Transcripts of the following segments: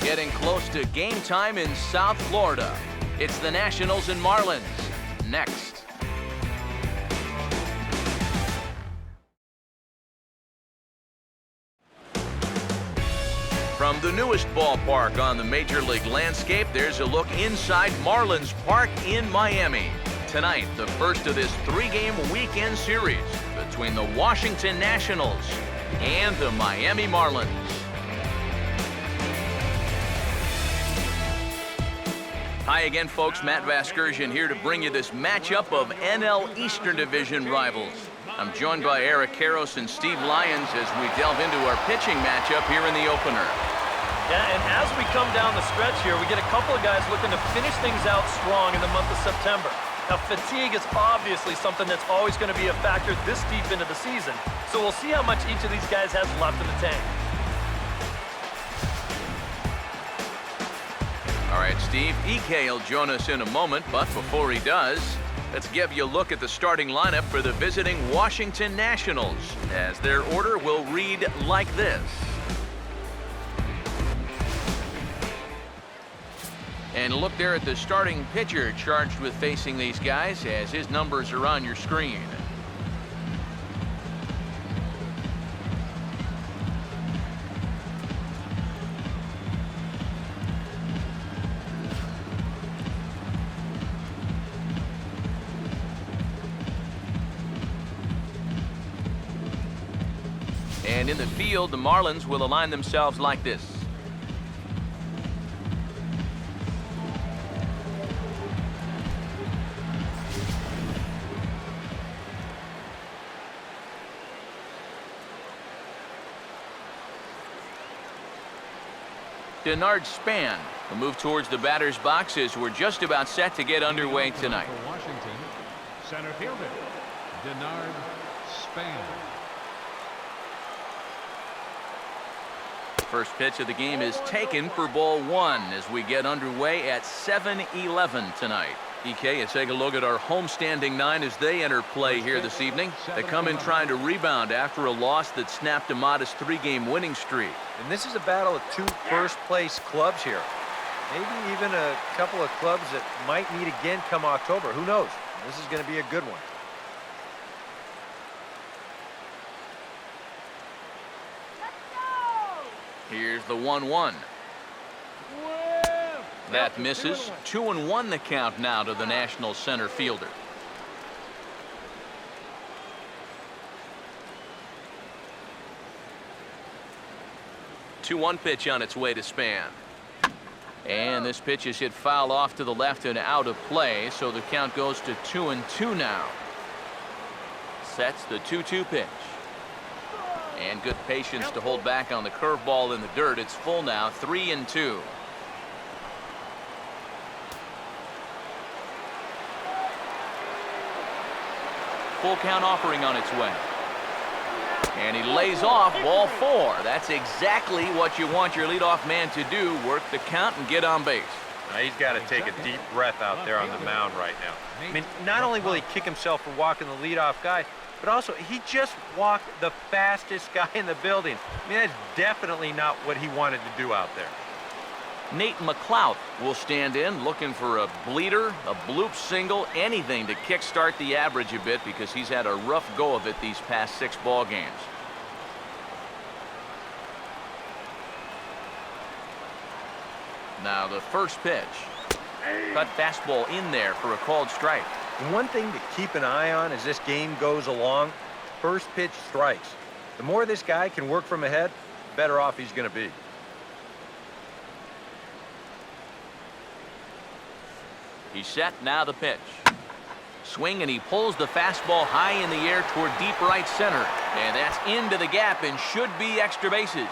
Getting close to game time in South Florida. It's the Nationals and Marlins. Next. From the newest ballpark on the Major League landscape, there's a look inside Marlins Park in Miami. Tonight, the first of this three-game weekend series between the Washington Nationals and the Miami Marlins. Hi again, folks. Matt Vasgersian here to bring you this matchup of NL Eastern Division rivals. I'm joined by Eric Karros and Steve Lyons as we delve into our pitching matchup here in the opener. Yeah, and as we come down the stretch here, we get a couple of guys looking to finish things out strong in the month of September. Now, fatigue is obviously something that's always going to be a factor this deep into the season, so we'll see how much each of these guys has left in the tank. All right, Steve, EK will join us in a moment, but before he does, let's give you a look at the starting lineup for the visiting Washington Nationals, as their order will read like this. And look there at the starting pitcher charged with facing these guys, as his numbers are on your screen. And in the field, the Marlins will align themselves like this. Denard Span will move towards the batter's box as we're just about set to get underway tonight. For Washington, center fielder, Denard Span. First pitch of the game is taken for ball one as we get underway at 7-11 tonight. EK, let's take a look at our homestanding nine as they enter play here this evening. They come in trying to rebound after a loss that snapped a modest three-game winning streak. And this is a battle of two first-place clubs here. Maybe even a couple of clubs that might meet again come October. Who knows? This is going to be a good one. Here's the 1-1. That misses. 2-1 the count now to the National center fielder. Two-one pitch on its way to Span. And this pitch is hit foul off to the left and out of play, so the count goes to 2-2 now. Sets the 2-2 pitch. And good patience to hold back on the curveball in the dirt. It's full now, 3-2. Full count offering on its way. And he lays off ball four. That's exactly what you want your leadoff man to do, work the count and get on base. Now he's got to take a deep breath out there on the mound right now. I mean, not only will he kick himself for walking the leadoff guy, but also he just walked the fastest guy in the building. I mean, that's definitely not what he wanted to do out there. Nate McLeod will stand in looking for a bleeder, a bloop single, anything to kickstart the average a bit because he's had a rough go of it these past 6 ball games. Now the first pitch. Cut fastball in there for a called strike. And one thing to keep an eye on as this game goes along, first pitch strikes. The more this guy can work from ahead, the better off he's going to be. He's set, now the pitch. Swing, and he pulls the fastball high in the air toward deep right center. And that's into the gap and should be extra bases.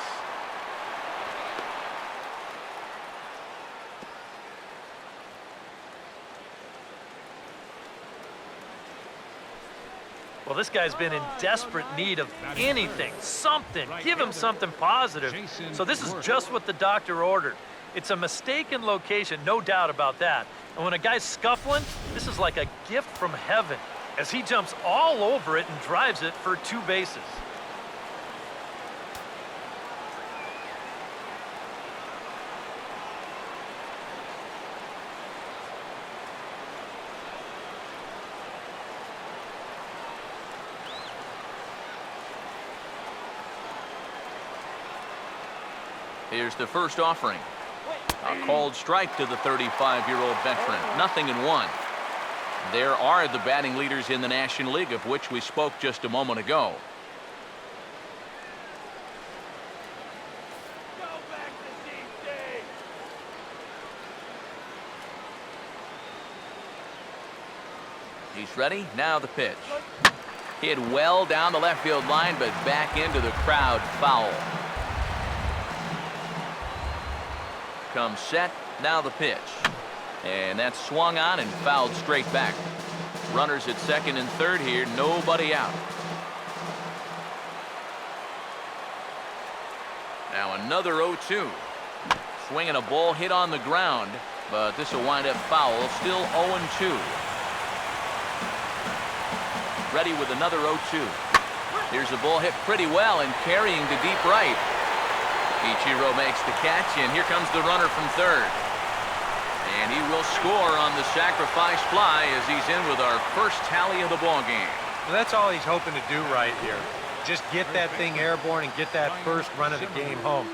Well, this guy's been in desperate need of anything, something. Give him something positive. So this is just what the doctor ordered. It's a mistaken location, no doubt about that. And when a guy's scuffling, this is like a gift from heaven as he jumps all over it and drives it for 2 bases. Here's the first offering. A called strike to the 35-year-old veteran. 0-1. There are the batting leaders in the National League, of which we spoke just a moment ago. He's ready. Now the pitch. Hit well down the left field line, but back into the crowd. Foul. Comes set. Now the pitch. And that's swung on and fouled straight back. Runners at second and third here. Nobody out. Now another 0-2. Swinging a ball hit on the ground, but this will wind up foul. Still 0-2. Ready with another 0-2. Here's a ball hit pretty well and carrying to deep right. Ichiro makes the catch, and here comes the runner from third. And he will score on the sacrifice fly as he's in with our first tally of the ball game. Well, that's all he's hoping to do right here. Just get that thing airborne and get that first run of the game home.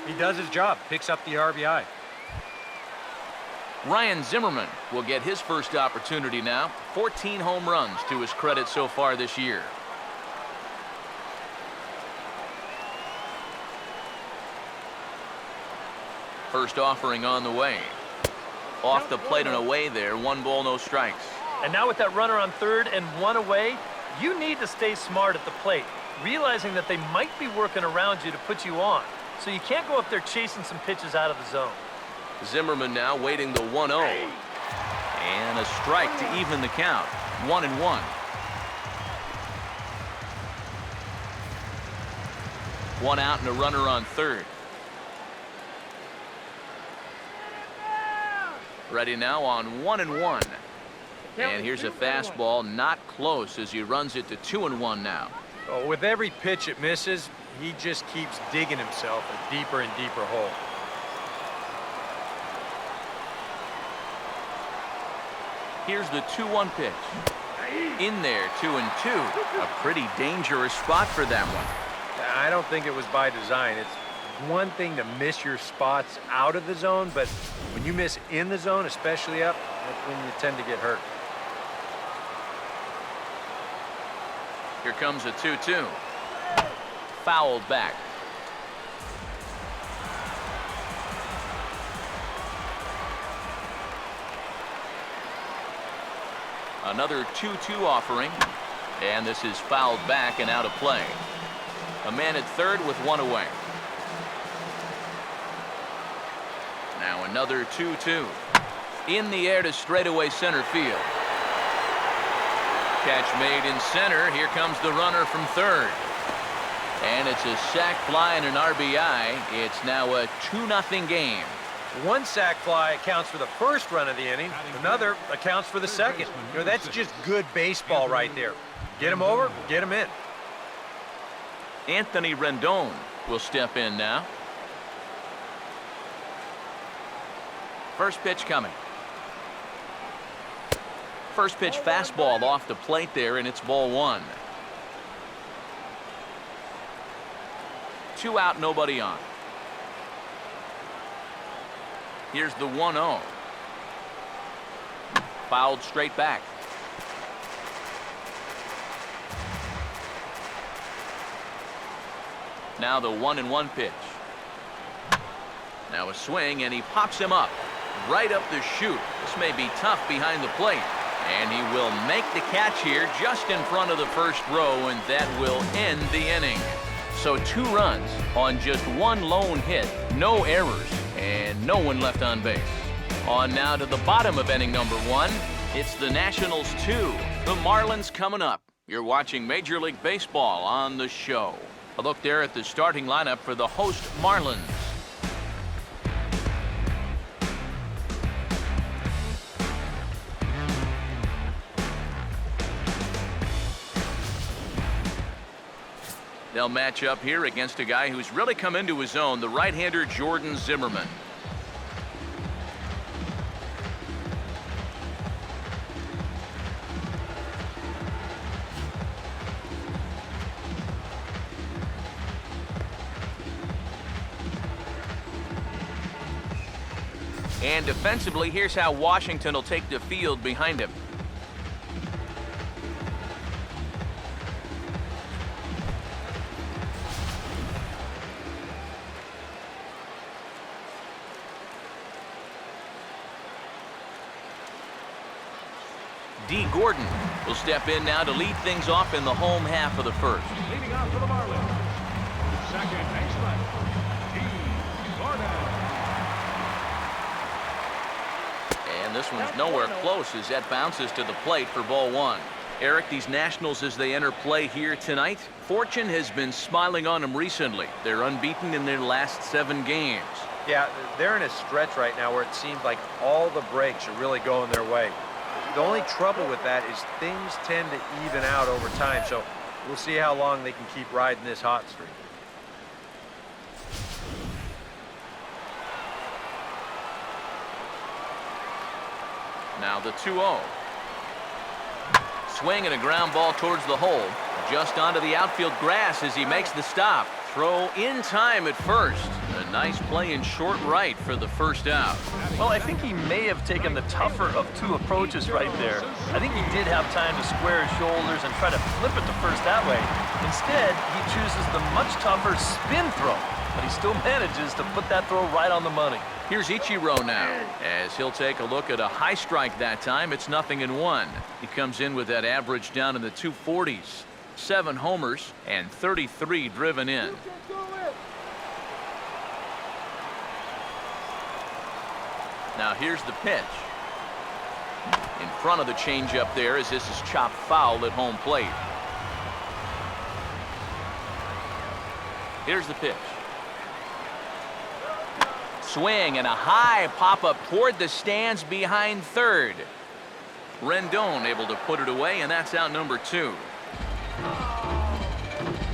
He does his job, picks up the RBI. Ryan Zimmerman will get his first opportunity now. 14 home runs to his credit so far this year. First offering on the way. Off the plate and away there. 1 ball, no strikes. And now with that runner on third and 1 away, you need to stay smart at the plate, realizing that they might be working around you to put you on. So you can't go up there chasing some pitches out of the zone. Zimmerman now waiting the 1-0. And a strike to even the count. 1-1. One out and a runner on third. Ready now on 1-1. And here's a fastball not close as he runs it to 2-1 now. Oh, with every pitch it misses, he just keeps digging himself a deeper and deeper hole. Here's the 2-1 pitch. In there, 2-2. A pretty dangerous spot for that one. I don't think it was by design. It's one thing to miss your spots out of the zone, but when you miss in the zone, especially up, that's when you tend to get hurt. Here comes a 2-2. Fouled back. Another 2-2 offering, and this is fouled back and out of play. A man at third with 1 away. Now another 2-2. In the air to straightaway center field. Catch made in center. Here comes the runner from third. And it's a sac fly and an RBI. It's now a 2-0 game. One sac fly accounts for the first run of the inning. Another accounts for the second. You know, that's just good baseball right there. Get him over, get him in. Anthony Rendon will step in now. First pitch coming. First pitch fastball off the plate there, and it's ball 1. 2 out, nobody on. Here's the 1-0. Fouled straight back. Now the 1-1 pitch. Now a swing, and he pops him up. Right up the chute. This may be tough behind the plate. And he will make the catch here just in front of the first row, and that will end the inning. So 2 runs on just 1 lone hit, no errors, and no one left on base. On now to the bottom of inning number 1. It's the Nationals 2, the Marlins coming up. You're watching Major League Baseball on the show. A look there at the starting lineup for the host Marlins. They'll match up here against a guy who's really come into his own, the right-hander Jordan Zimmerman. And defensively, here's how Washington will take the field behind him. D. Gordon will step in now to lead things off in the home half of the first. Leading off for the Marlins, second baseman, D. Gordon. And this one's nowhere close as that bounces to the plate for ball one. Eric, these Nationals, as they enter play here tonight, fortune has been smiling on them recently. They're unbeaten in their last 7 games. Yeah, they're in a stretch right now where it seems like all the breaks are really going their way. The only trouble with that is things tend to even out over time, so we'll see how long they can keep riding this hot streak. Now the 2-0. Swing and a ground ball towards the hole. Just onto the outfield grass as he makes the stop. Throw in time at first. A nice play in short right for the first out. Well, I think he may have taken the tougher of 2 approaches right there. I think he did have time to square his shoulders and try to flip it to first that way. Instead, he chooses the much tougher spin throw, but he still manages to put that throw right on the money. Here's Ichiro now, as he'll take a look at a high strike that time. It's 0-1. He comes in with that average down in the 240s. 7 homers and 33 driven in. Now here's the pitch. In front of the changeup there as this is chopped foul at home plate. Here's the pitch. Swing and a high pop-up toward the stands behind third. Rendon able to put it away, and that's out number 2.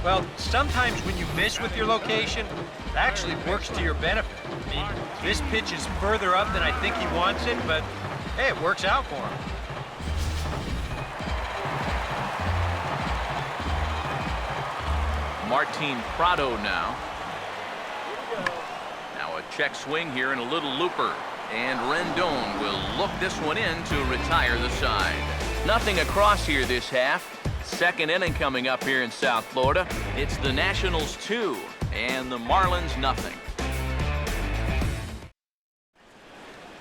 Well, sometimes when you miss with your location, it actually works to your benefit. I mean, this pitch is further up than I think he wants it, but hey, it works out for him. Martin Prado now. Now a check swing here and a little looper. And Rendon will look this one in to retire the side. Nothing across here this half. Second inning coming up here in South Florida. It's the Nationals 2 and the Marlins nothing.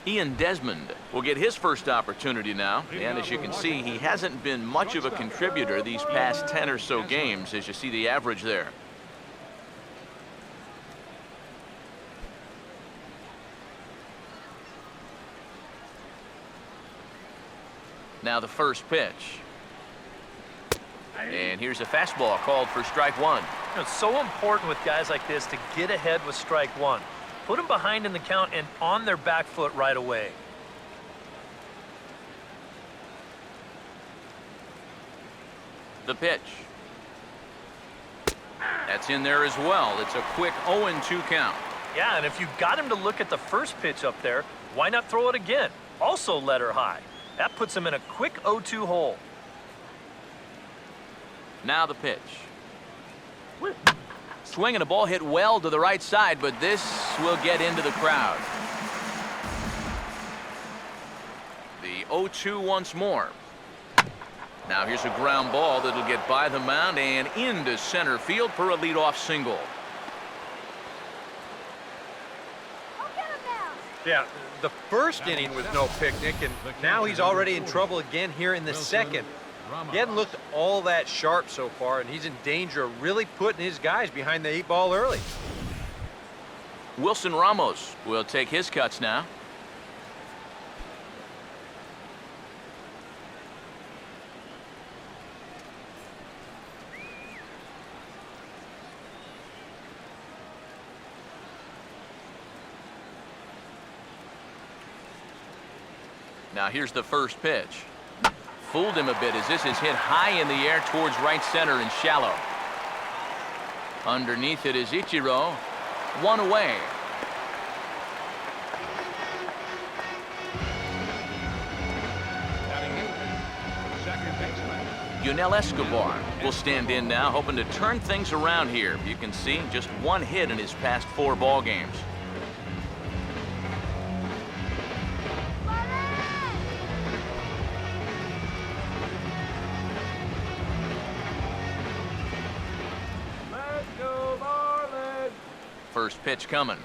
Ian Desmond will get his first opportunity now, and as you can see, he hasn't been much of a contributor these past 10 or so games, as you see the average there. Now the first pitch. And here's a fastball called for strike 1. You know, it's so important with guys like this to get ahead with strike 1. Put them behind in the count and on their back foot right away. The pitch. That's in there as well. It's a quick 0-2 count. Yeah, and if you got him to look at the first pitch up there, why not throw it again? Also let her high. That puts him in a quick 0-2 hole. Now the pitch. Swing and a ball hit well to the right side, but this will get into the crowd. The 0-2 once more. Now here's a ground ball that'll get by the mound and into center field for a leadoff single. Yeah, the first inning was no picnic, and now he's already in trouble again here in the second. He hadn't looked all that sharp so far, and he's in danger of really putting his guys behind the 8 ball early. Wilson Ramos will take his cuts now. Now here's the first pitch. Fooled him a bit as this is hit high in the air towards right center and shallow. Underneath it is Ichiro. 1 away. Yunel Escobar will stand in now, hoping to turn things around here. You can see just 1 hit in his past 4 ball games. First pitch coming.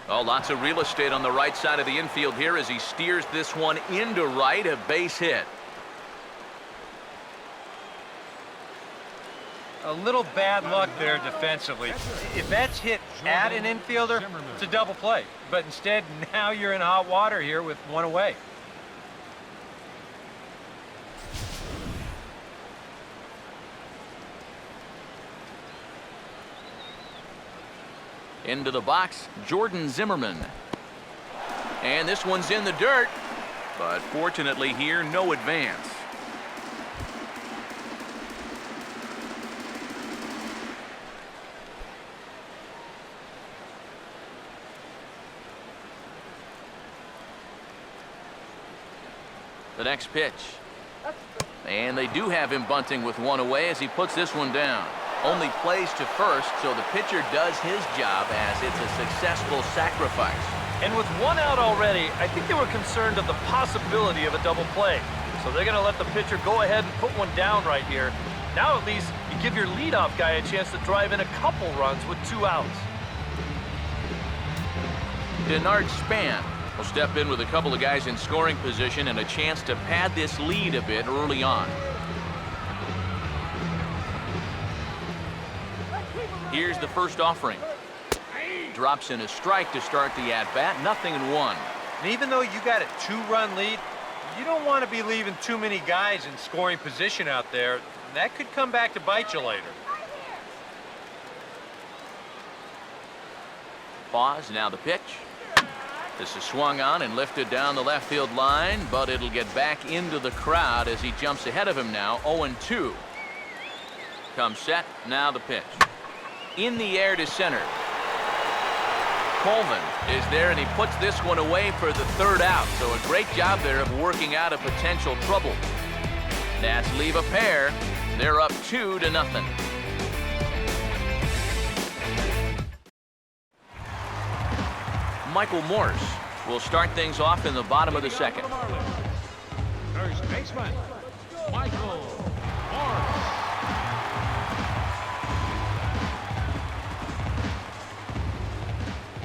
Oh, lots of real estate on the right side of the infield here as he steers this one into right, a base hit. A little bad luck there defensively. If that's hit at an infielder, it's a double play. But instead, now you're in hot water here with one away. Into the box, Jordan Zimmerman. And this one's in the dirt, but fortunately here, no advance. The next pitch. And they do have him bunting with one away as he puts this one down. Only plays to first, so the pitcher does his job as it's a successful sacrifice. And with one out already, I think they were concerned of the possibility of a double play. So they're going to let the pitcher go ahead and put one down right here. Now at least you give your leadoff guy a chance to drive in a couple runs with 2 outs. Denard Span will step in with a couple of guys in scoring position and a chance to pad this lead a bit early on. Here's the first offering. Drops in a strike to start the at-bat, 0-1. And even though you got a 2-run lead, you don't want to be leaving too many guys in scoring position out there. That could come back to bite you later. Pause, now the pitch. This is swung on and lifted down the left field line, but it'll get back into the crowd as he jumps ahead of him now, 0-2. Comes set, now the pitch. In the air to center. Coleman is there, and he puts this one away for the 3rd out. So a great job there of working out a potential trouble. Nats leave a pair. They're up 2-0. Michael Morse will start things off in the bottom of the second. First baseman, Michael Morse.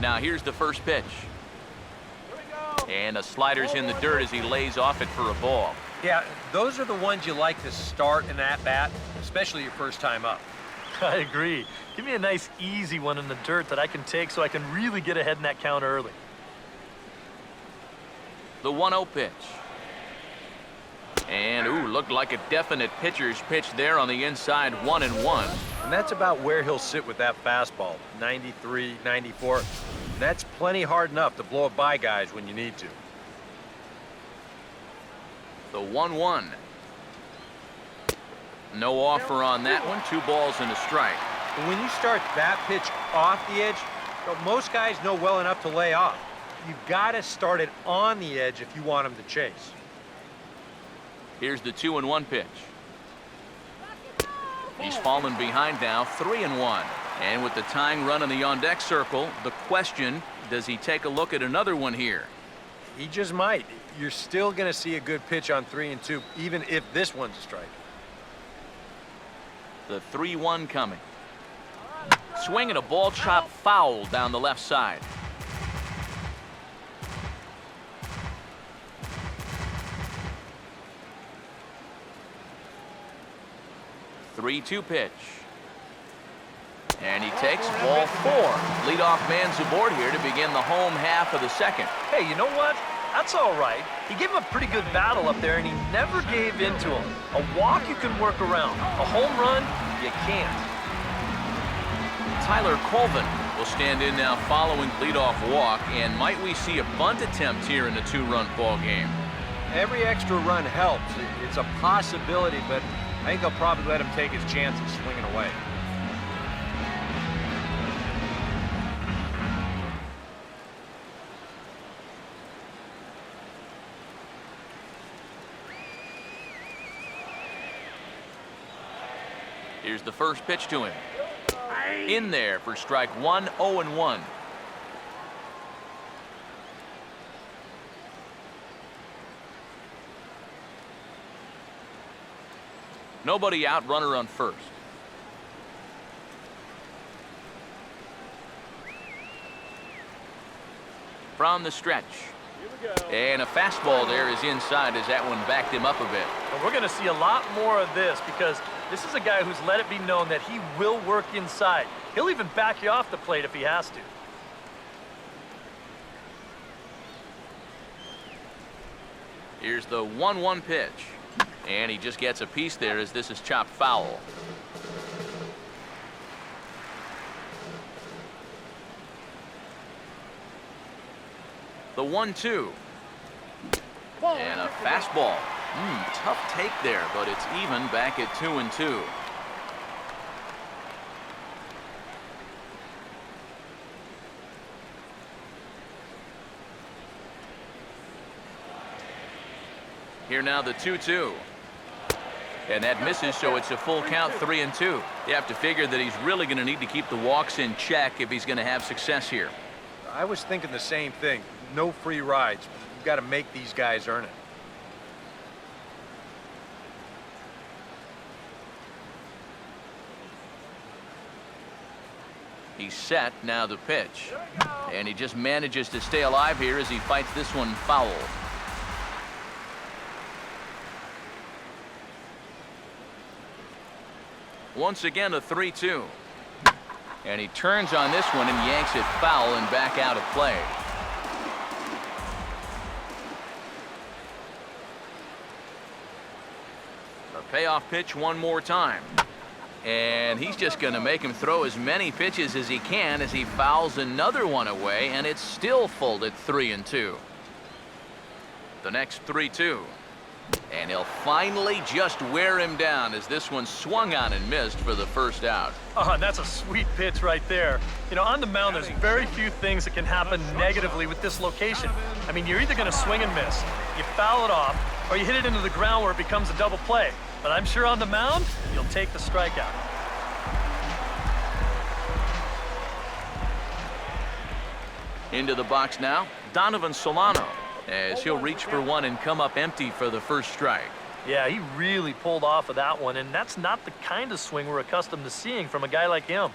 Now here's the first pitch. And a slider's in the dirt as he lays off it for a ball. Yeah, those are the ones you like to start in that bat, especially your first time up. I agree. Give me a nice easy one in the dirt that I can take so I can really get ahead in that count early. The 1-0 pitch. And, ooh, looked like a definite pitcher's pitch there on the inside, 1-1. And that's about where he'll sit with that fastball, 93, 94. That's plenty hard enough to blow it by guys when you need to. The 1-1. No offer on that one. 2 balls and a strike. And when you start that pitch off the edge, most guys know well enough to lay off. You've got to start it on the edge if you want them to chase. Here's the 2-1 pitch. He's fallen behind now, 3-1. And with the tying run in the on-deck circle, the question, does he take a look at another one here? He just might. You're still going to see a good pitch on 3-2, even if this one's a strike. The 3-1 coming. Swing and a ball chop foul down the left side. The 3-2 pitch. And he takes ball 4. Leadoff man's aboard here to begin the home half of the second. Hey, you know what? That's all right. He gave him a pretty good battle up there, and he never gave in to him. A walk you can work around. A home run, you can't. Tyler Colvin will stand in now following leadoff walk, and might we see a bunt attempt here in the 2-run ball game? Every extra run helps. It's a possibility, but I think they'll probably let him take his chances swinging away. Here's the first pitch to him. In there for strike 1, 0-1. Nobody out, runner on first. from the stretch. And a fastball there is inside as that one backed him up a bit. Well, we're going to see a lot more of this because this is a guy who's let it be known that he will work inside. He'll even back you off the plate if he has to. Here's the 1-1 pitch. And he just gets a piece there as this is chopped foul. The 1-2. And a fastball. Tough take there, but it's even back at 2-2. Here now the 2-2. And that misses, so it's a full count, 3-2. You have to figure that he's really going to need to keep the walks in check if he's going to have success here. I was thinking the same thing. No free rides. You've got to make these guys earn it. He's set, now the pitch. And he just manages to stay alive here as he fights this one foul. Once again, a 3-2. And he turns on this one and yanks it foul and back out of play. The payoff pitch one more time. And he's just going to make him throw as many pitches as he can as he fouls another one away, and it's still full at 3-2. The next 3-2. And he'll finally just wear him down as this one swung on and missed for the first out. Oh, and that's a sweet pitch right there. You know, on the mound, there's very few things that can happen negatively with this location. I mean, you're either going to swing and miss, you foul it off, or you hit it into the ground where it becomes a double play. But I'm sure on the mound, you'll take the strikeout. Into the box now, Donovan Solano, as he'll reach for one and come up empty for the first strike. Yeah, he really pulled off of that one, and that's not the kind of swing we're accustomed to seeing from a guy like him.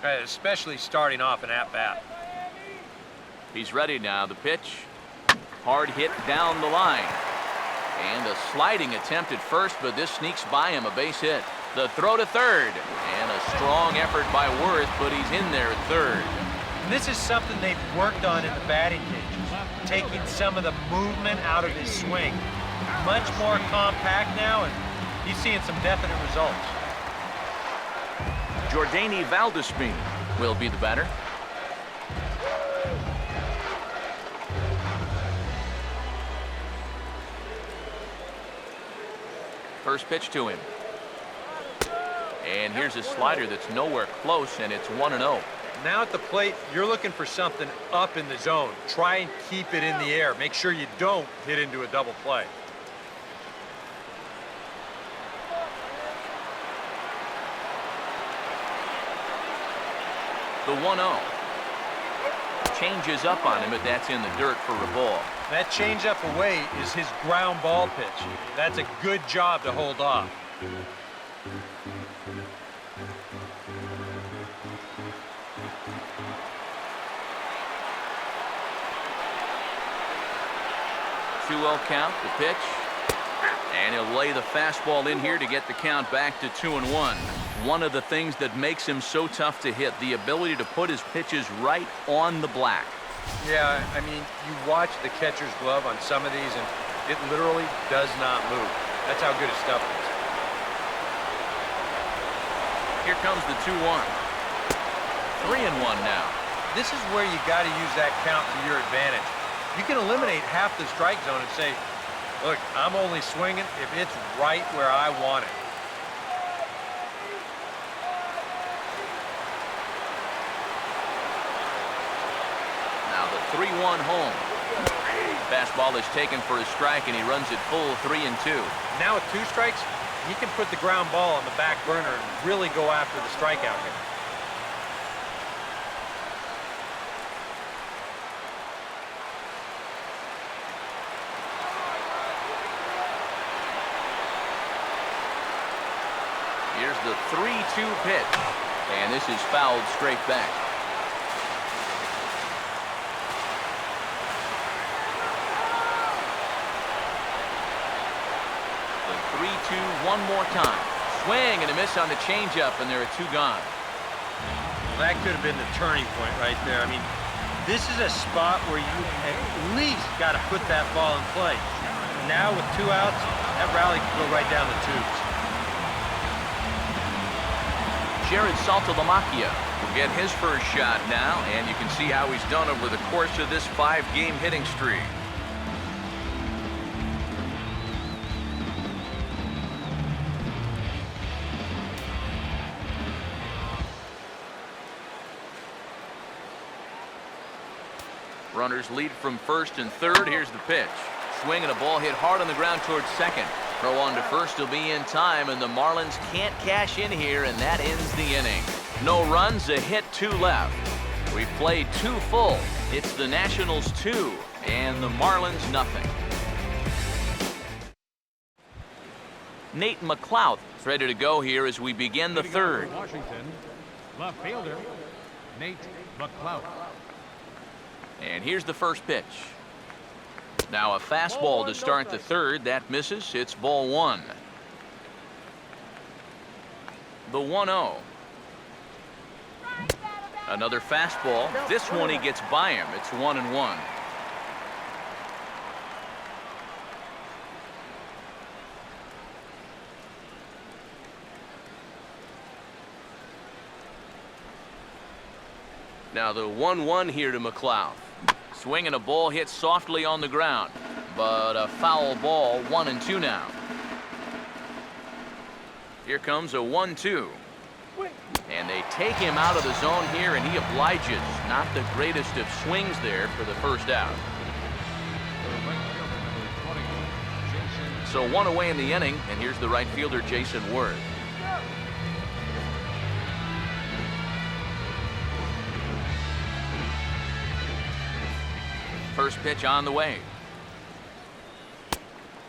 Right, especially starting off an at-bat. He's ready now, the pitch. Hard hit down the line. And a sliding attempt at first, but this sneaks by him, a base hit. The throw to third, and a strong effort by Worth, but he's in there at third. And this is something they've worked on in the batting cages, taking some of the movement out of his swing. Much more compact now, and he's seeing some definite results. Jordany Valdespin will be the batter. First pitch to him. And here's a slider that's nowhere close, and it's 1-0. Now at the plate, you're looking for something up in the zone. Try and keep it in the air. Make sure you don't hit into a double play. The 1-0. Changes up on him, but that's in the dirt for a ball. That changeup away is his ground ball pitch. That's a good job to hold off. Two-0 count, the pitch. And he'll lay the fastball in here to get the count back to 2-1. One of the things that makes him so tough to hit, the ability to put his pitches right on the black. Yeah, I mean, you watch the catcher's glove on some of these, and it literally does not move. That's how good his stuff is. Here comes the 2-1. 3-1 now. This is where you got to use that count to your advantage. You can eliminate half the strike zone and say, look, I'm only swinging if it's right where I want it. Now the 3-1 home. Fastball is taken for a strike, and he runs it full 3-2. Now with two strikes, he can put the ground ball on the back burner and really go after the strikeout hitter. Here's the 3-2 pitch, and this is fouled straight back. 3-2 one more time. Swing and a miss on the changeup, and there are 2 gone. Well, that could have been the turning point right there. I mean, this is a spot where you at least got to put that ball in play. Now with 2 outs, that rally could go right down the tubes. Jared Saltalamacchia will get his first shot now, and you can see how he's done over the course of this 5-game hitting streak. Runners lead from first and third. Here's the pitch. Swing and a ball hit hard on the ground towards second. Throw on to first will be in time, and the Marlins can't cash in here, and that ends the inning. No runs, a hit, 2 left. We've played 2 full. It's the Nationals 2 and the Marlins nothing. Nate McLeod is ready to go here as we begin the third. Washington, left fielder, Nate McLeod. And here's the first pitch. Now a fastball to start the third. That misses. It's ball 1. The 1-0. Another fastball. This one he gets by him. It's 1-1. Now the 1-1 here to McLeod. Swing and a ball hit softly on the ground, but a foul ball. 1-2 now. Here comes a 1-2. And they take him out of the zone here, and he obliges. Not the greatest of swings there for the first out. So 1 away in the inning, and here's the right fielder, Jason Worth. First pitch on the way.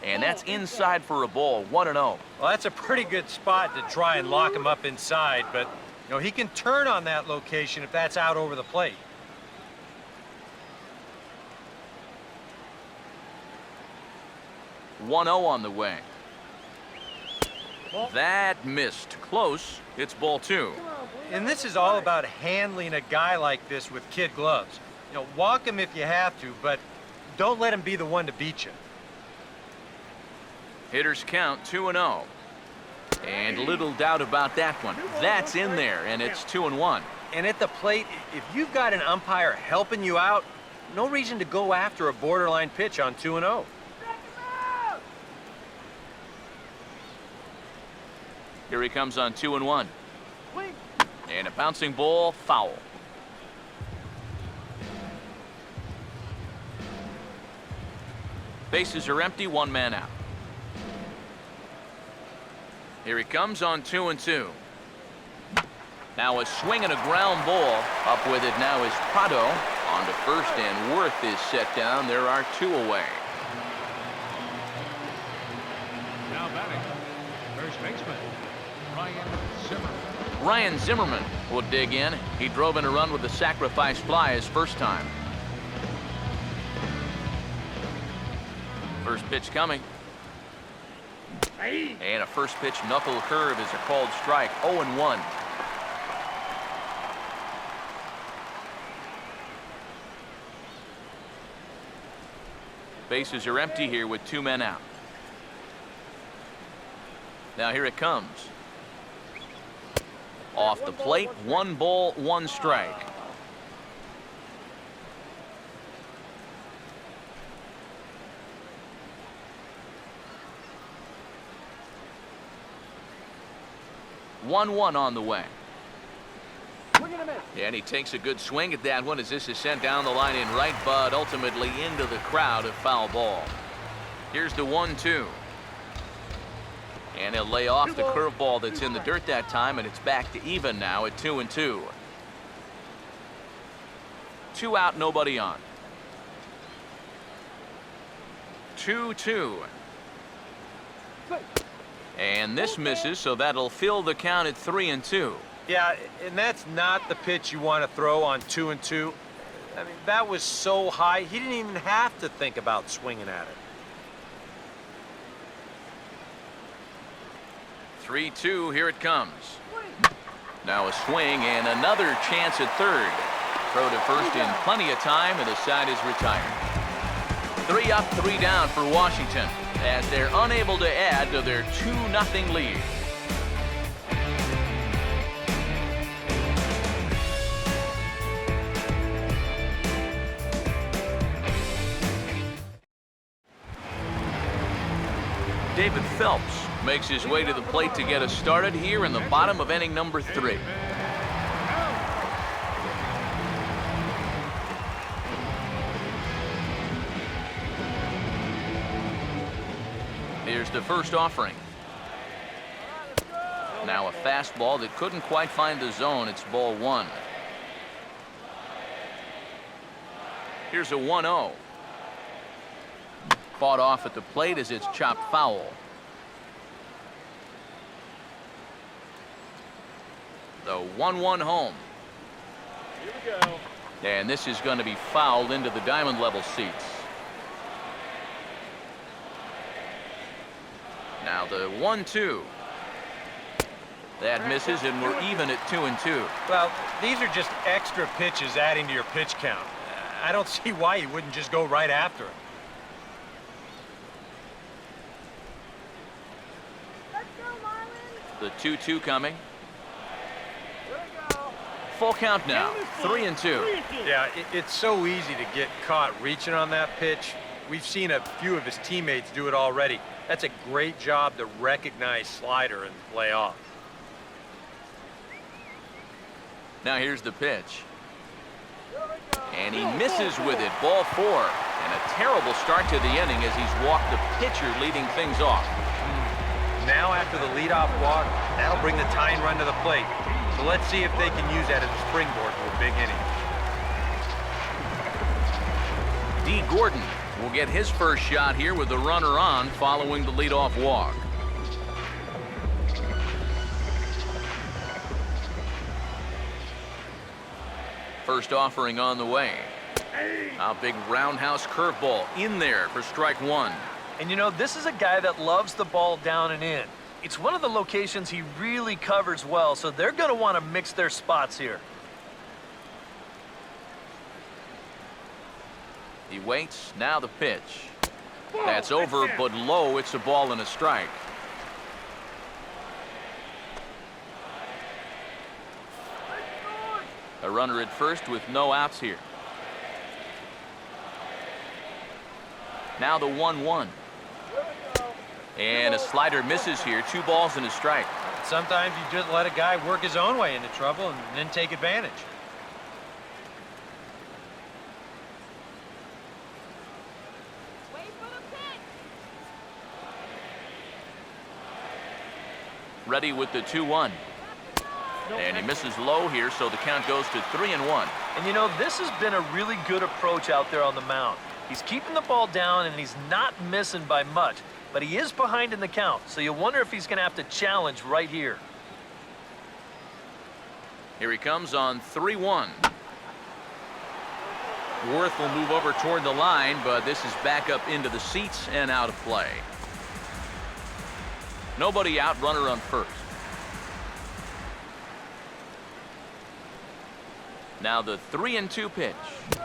And that's inside for a ball. 1-0. Well, that's a pretty good spot to try and lock him up inside, but you know, he can turn on that location if that's out over the plate. On the way. That missed. Close. It's ball 2. And this is all about handling a guy like this with kid gloves. You know, walk him if you have to, but don't let him be the one to beat you. Hitters count 2-0. And little doubt about that one. That's in there, and it's 2-1. And at the plate, if you've got an umpire helping you out, no reason to go after a borderline pitch on 2-0. Here he comes on 2-1. And a bouncing ball, foul. Bases are empty, 1 man out. Here he comes on 2-2. Now a swing and a ground ball. Up with it now is Prado. On to first, and Worth is set down. There are 2 away. Now batting, first baseman, Ryan Zimmerman. Ryan Zimmerman will dig in. He drove in a run with a sacrifice fly his first time. First pitch coming. And a first pitch knuckle curve is a called strike. 0-1. Bases are empty here with 2 men out. Now here it comes. Off the plate, 1 ball, 1 strike. One on the way. And he takes a good swing at that one as this is sent down the line in right, but ultimately into the crowd, a foul ball. Here's the 1-2. And he'll lay off the curveball that's in the dirt that time, and it's back to even now at 2-2. 2 out, nobody on. 2-2. And this misses, so that'll fill the count at 3-2. Yeah, and that's not the pitch you want to throw on 2-2. I mean, that was so high, he didn't even have to think about swinging at it. 3-2, here it comes. Now a swing and another chance at third. Throw to first in plenty of time, and the side is retired. 3 up, 3 down for Washington as they're unable to add to their 2-0 lead. David Phelps makes his way to the plate to get us started here in the bottom of inning number 3. Here's the first offering. Now a fastball that couldn't quite find the zone. It's ball 1. Here's a 1-0. Fought off at the plate as it's chopped foul. The 1-1 home. Here we go. And this is going to be fouled into the diamond level seats. Now the 1-2. That misses, and we're even at 2-2. Well, these are just extra pitches adding to your pitch count. I don't see why you wouldn't just go right after him. The 2-2 coming. Full count now. 3-2. Yeah, it's so easy to get caught reaching on that pitch. We've seen a few of his teammates do it already. That's a great job to recognize slider and play off. Now here's the pitch. And he misses with it. Ball 4. And a terrible start to the inning as he's walked the pitcher leading things off. Now after the leadoff walk, that'll bring the tying run to the plate. So let's see if they can use that as a springboard to a big inning. D. Gordon will get his first shot here with the runner on following the leadoff walk. First offering on the way. A big roundhouse curveball in there for strike 1. And you know, this is a guy that loves the ball down and in. It's one of the locations he really covers well, so they're going to want to mix their spots here. He waits. Now the pitch. That's over, but low. It's a ball and a strike. A runner at first with no outs here. Now the 1-1. And a slider misses here. 2 balls and a strike. Sometimes you just let a guy work his own way into trouble and then take advantage. Ready with the 2-1. And he misses low here, so the count goes to 3-1. And you know, this has been a really good approach out there on the mound. He's keeping the ball down, and he's not missing by much. But he is behind in the count, so you wonder if he's going to have to challenge right here. Here he comes on 3-1. Worth will move over toward the line, but this is back up into the seats and out of play. Nobody out, runner on first. Now the 3-2 pitch.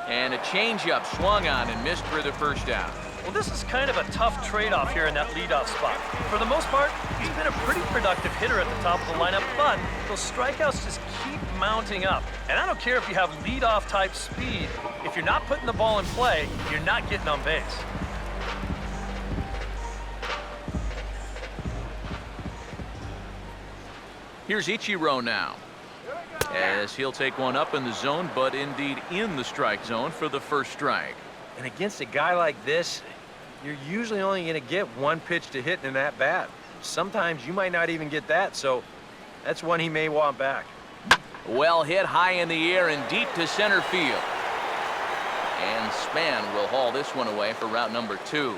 And a changeup swung on and missed for the first out. Well, this is kind of a tough trade-off here in that leadoff spot. For the most part, he's been a pretty productive hitter at the top of the lineup, but those strikeouts just keep mounting up. And I don't care if you have leadoff type speed. If you're not putting the ball in play, you're not getting on base. Here's Ichiro now, as he'll take one up in the zone, but indeed in the strike zone for the first strike. And against a guy like this, you're usually only going to get one pitch to hit in that bat. Sometimes you might not even get that, so that's one he may want back. Well hit high in the air and deep to center field. And Span will haul this one away for route number 2.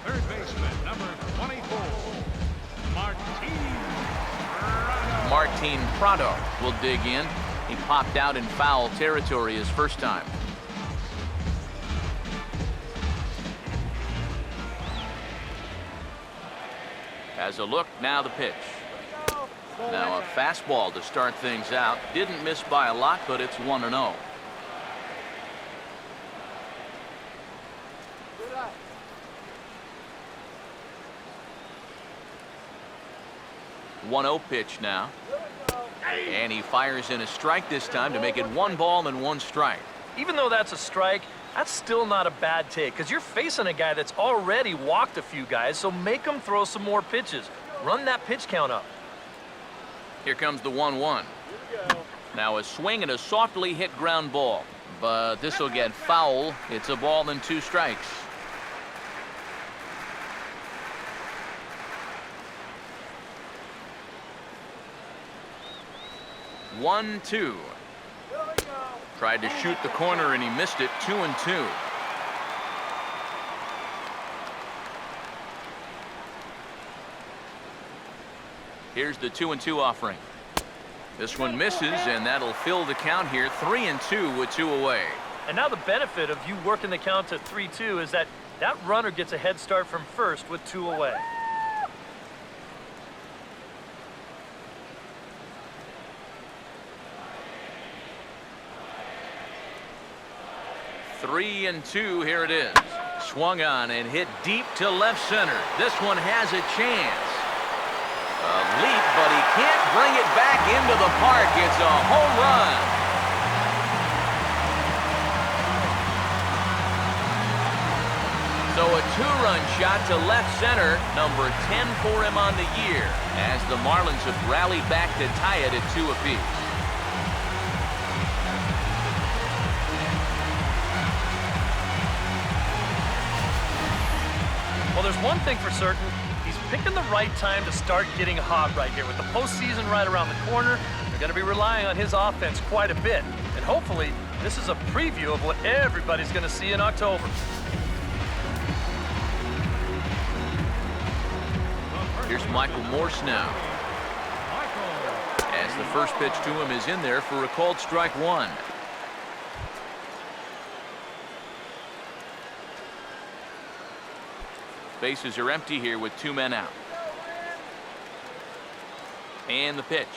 Third baseman, number 24, Martin Prado will dig in. He popped out in foul territory his first time. Has a look, now the pitch. Now a fastball to start things out. Didn't miss by a lot, but it's 1-0. One-0 pitch now. And he fires in a strike this time to make it 1 ball and 1 strike. Even though that's a strike, that's still not a bad take because you're facing a guy that's already walked a few guys, so make him throw some more pitches. Run that pitch count up. Here comes the 1-1. Now a swing and a softly hit ground ball, but this will get foul. It's a ball and 2 strikes. 1-2. Tried to shoot the corner and he missed it. 2-2. Here's the 2-2 offering. This one misses, and that'll fill the count here. 3-2 with 2 away. And now the benefit of you working the count to 3-2 is that runner gets a head start from first with 2 away. Three and 2, here it is. Swung on and hit deep to left center. This one has a chance. A leap, but he can't bring it back into the park. It's a home run. So a 2-run shot to left center, number 10 for him on the year, as the Marlins have rallied back to tie it at 2 apiece. Well, there's one thing for certain. He's picking the right time to start getting hot right here. With the postseason right around the corner, they're going to be relying on his offense quite a bit. And hopefully, this is a preview of what everybody's going to see in October. Here's Michael Morse now. As the first pitch to him is in there for a called strike 1. Bases are empty here with 2 men out. And the pitch.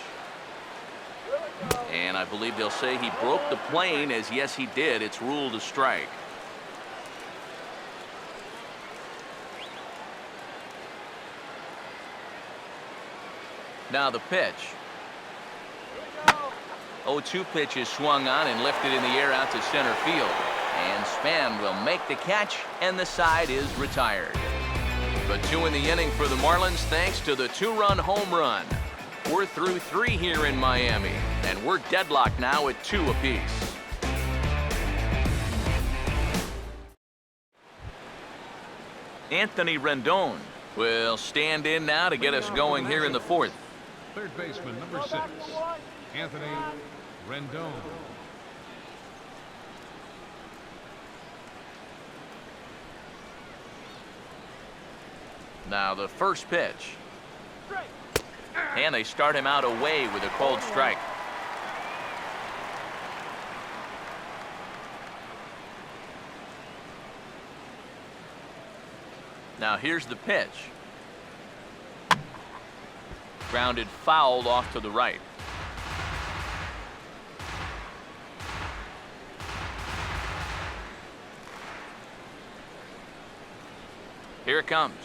And I believe they'll say he broke the plane, as yes he did. It's ruled a strike. Now the pitch. 0-2 pitch is swung on and lifted in the air out to center field. And Span will make the catch, and the side is retired. But 2 in the inning for the Marlins thanks to the 2-run home run. We're through 3 here in Miami, and we're deadlocked now at 2 apiece. Anthony Rendon will stand in now to get us going here in the 4th. Third baseman, number 6, Anthony Rendon. Now the first pitch. And they start him out away with a called strike. Now here's the pitch. Grounded foul off to the right. Here it comes.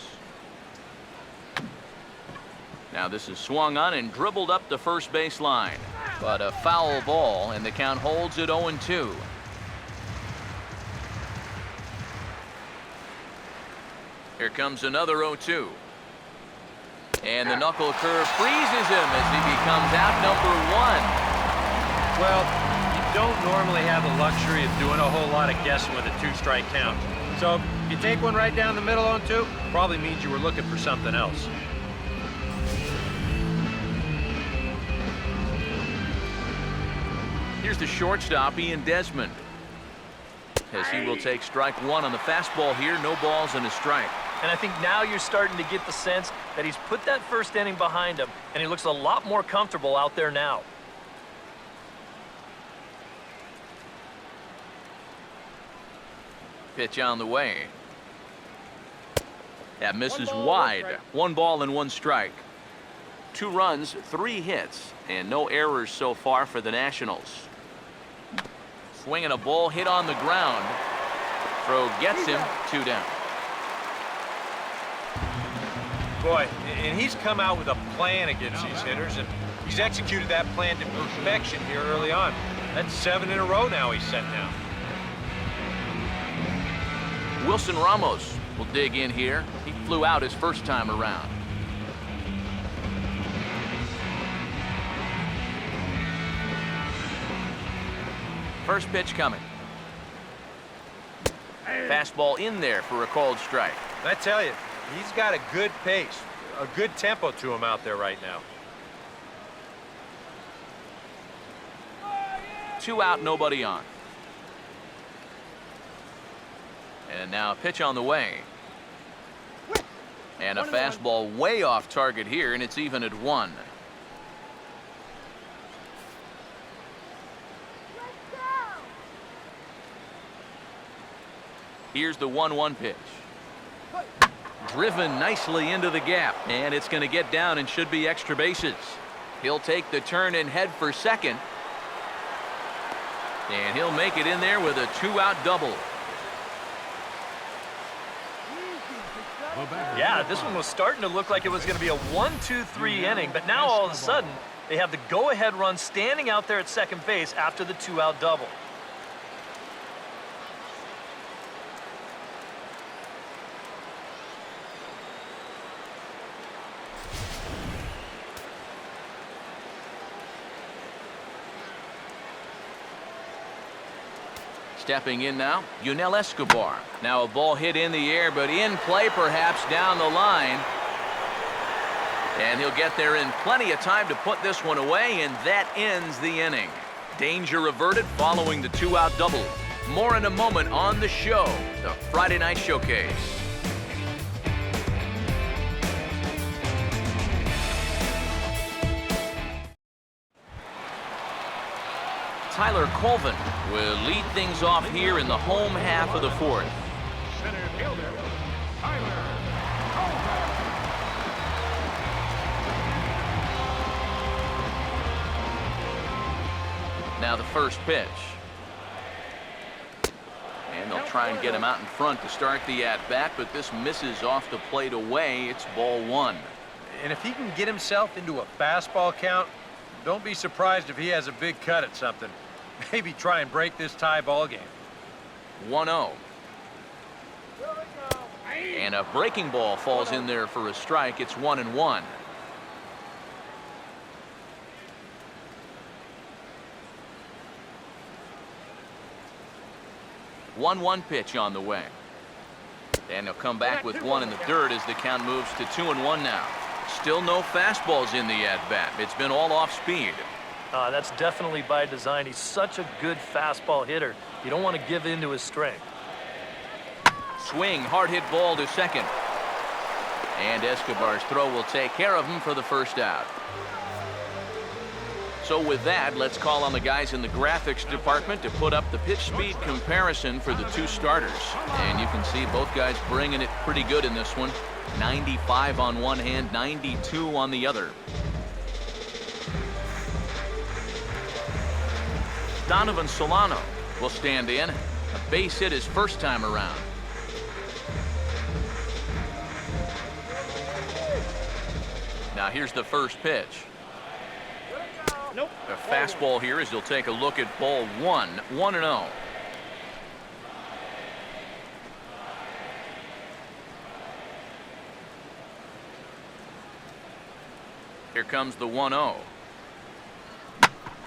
Now this is swung on and dribbled up the first base line. But a foul ball, and the count holds at 0-2. Here comes another 0-2. And the knuckle curve freezes him as he becomes out number 1. Well, you don't normally have the luxury of doing a whole lot of guessing with a 2-strike count. So if you take one right down the middle on 2, probably means you were looking for something else. Here's the shortstop, Ian Desmond, as he will take strike 1 on the fastball here. No balls and a strike. And I think now you're starting to get the sense that he's put that first inning behind him, and he looks a lot more comfortable out there now. Pitch on the way. That misses wide. 1 ball and 1 strike. 2 runs, 3 hits, and no errors so far for the Nationals. Swinging a ball hit on the ground. Throw gets him, 2 down. Boy, and he's come out with a plan against these hitters, and he's executed that plan to perfection here early on. That's 7 in a row now he's sent down. Wilson Ramos will dig in here. He flew out his first time around. First pitch coming. Fastball in there for a called strike. I tell you, he's got a good pace, a good tempo to him out there right now. 2 out, nobody on. And now a pitch on the way. And a fastball way off target here, and it's even at 1. Here's the 1-1 pitch. Driven nicely into the gap, and it's going to get down and should be extra bases. He'll take the turn and head for second. And he'll make it in there with a 2-out double. Yeah, this one was starting to look like it was going to be a 1-2-3 inning, but now all of a sudden they have the go-ahead run standing out there at second base after the 2-out double. Stepping in now, Yunel Escobar. Now a ball hit in the air, but in play perhaps down the line. And he'll get there in plenty of time to put this one away, and that ends the inning. Danger averted following the 2-out double. More in a moment on the show, the Friday Night Showcase. Tyler Colvin will lead things off here in the home half of the 4th. Center fielder, Tyler Colvin. Now the first pitch. And they'll try and get him out in front to start the at-bat, but this misses off the plate away. It's ball 1. And if he can get himself into a fastball count, don't be surprised if he has a big cut at something. Maybe try and break this tie ball game. 1-0. And a breaking ball falls in there for a strike. It's 1-1. One pitch on the way. And he'll come back with 1 in the dirt as the count moves to 2-1 now. Still no fastballs in the at-bat. It's been all off speed. That's definitely by design. He's such a good fastball hitter. You don't want to give in to his strength. Swing, hard hit ball to second. And Escobar's throw will take care of him for the first out. So with that, let's call on the guys in the graphics department to put up the pitch speed comparison for the 2 starters. And you can see both guys bringing it pretty good in this one. 95 on one hand, 92 on the other. Donovan Solano will stand in. A base hit his first time around. Now here's the first pitch. Nope. A fastball here as he'll take a look at ball 1. 1-0. Here comes the 1-0.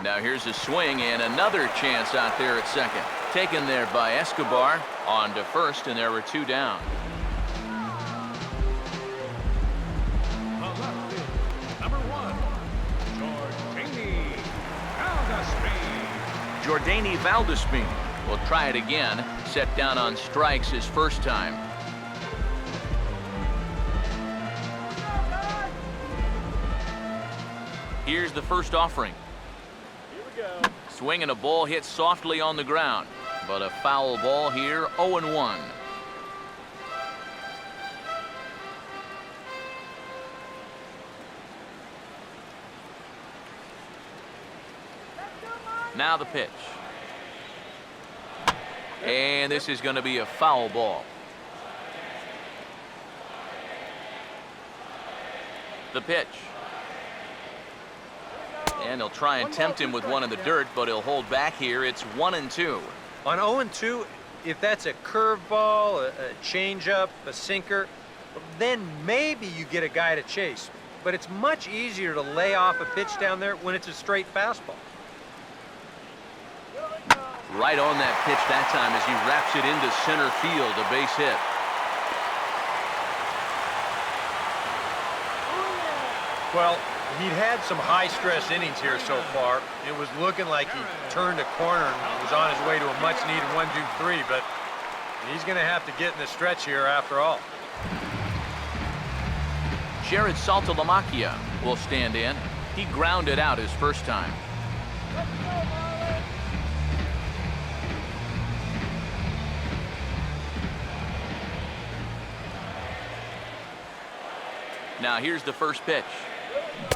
Now here's a swing and another chance out there at second. Taken there by Escobar. On to first, and there were 2 down. Number 1, Jordany Valdespin will try it again. Set down on strikes his first time. Here's the first offering. Swinging a ball hit softly on the ground, but a foul ball here. 0-1. Now the pitch. And this is going to be a foul ball. The pitch. And he'll try and tempt him with one in the dirt, but he'll hold back here. It's 1-2. On 0-2, if that's a curveball, a changeup, a sinker, then maybe you get a guy to chase. But it's much easier to lay off a pitch down there when it's a straight fastball. Right on that pitch that time as he wraps it into center field, a base hit. Well, he'd had some high-stress innings here so far. It was looking like he turned a corner and was on his way to a much-needed 1-2-3, but he's going to have to get in the stretch here after all. Jared Saltalamacchia will stand in. He grounded out his first time. Now here's the first pitch.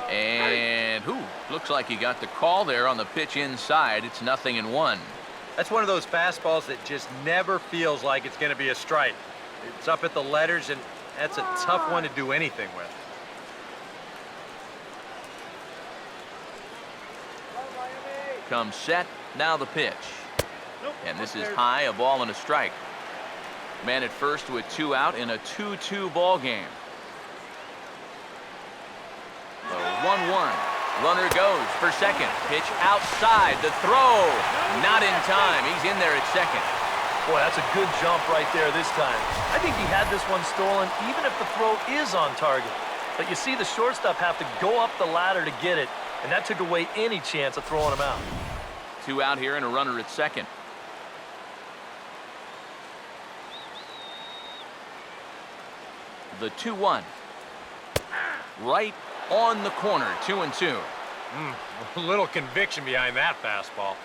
And looks like he got the call there on the pitch inside. It's 0-1. That's one of those fastballs that just never feels like it's going to be a strike. It's up at the letters, and that's a tough one to do anything with. Comes set. Now the pitch. And this is high, a ball and a strike. Man at first with 2 out in a 2-2 ball game. The 1-1. Runner goes for second. Pitch outside. The throw. Not in time. He's in there at second. Boy, that's a good jump right there this time. I think he had this one stolen even if the throw is on target. But you see the shortstop have to go up the ladder to get it, and that took away any chance of throwing him out. 2 out here and a runner at second. The 2-1. Right on the corner, 2-2. A little conviction behind that fastball.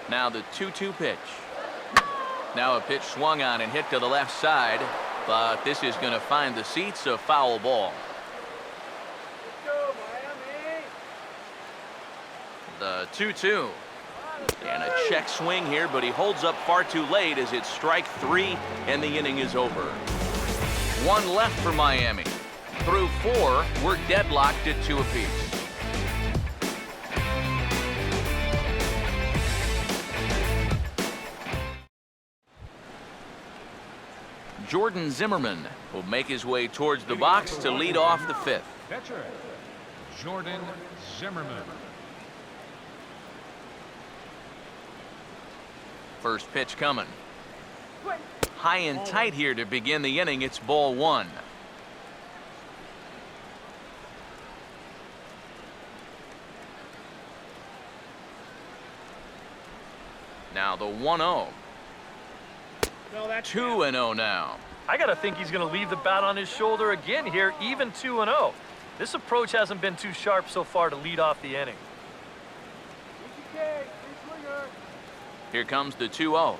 Now the 2-2 pitch. Now a pitch swung on and hit to the left side, but this is going to find the seats, a foul ball. The 2-2. And a check swing here, but he holds up far too late as it's strike 3 and the inning is over. 1 left for Miami. Through 4, we're deadlocked at 2 apiece. Jordan Zimmerman will make his way towards the box to lead off the 5th. Catcher, Jordan Zimmerman. First pitch coming. High and tight here to begin the inning. It's ball 1. Now the 1-0. 2-0 now. I got to think he's going to leave the bat on his shoulder again here, even 2-0. This approach hasn't been too sharp so far to lead off the inning. Here comes the 2-0.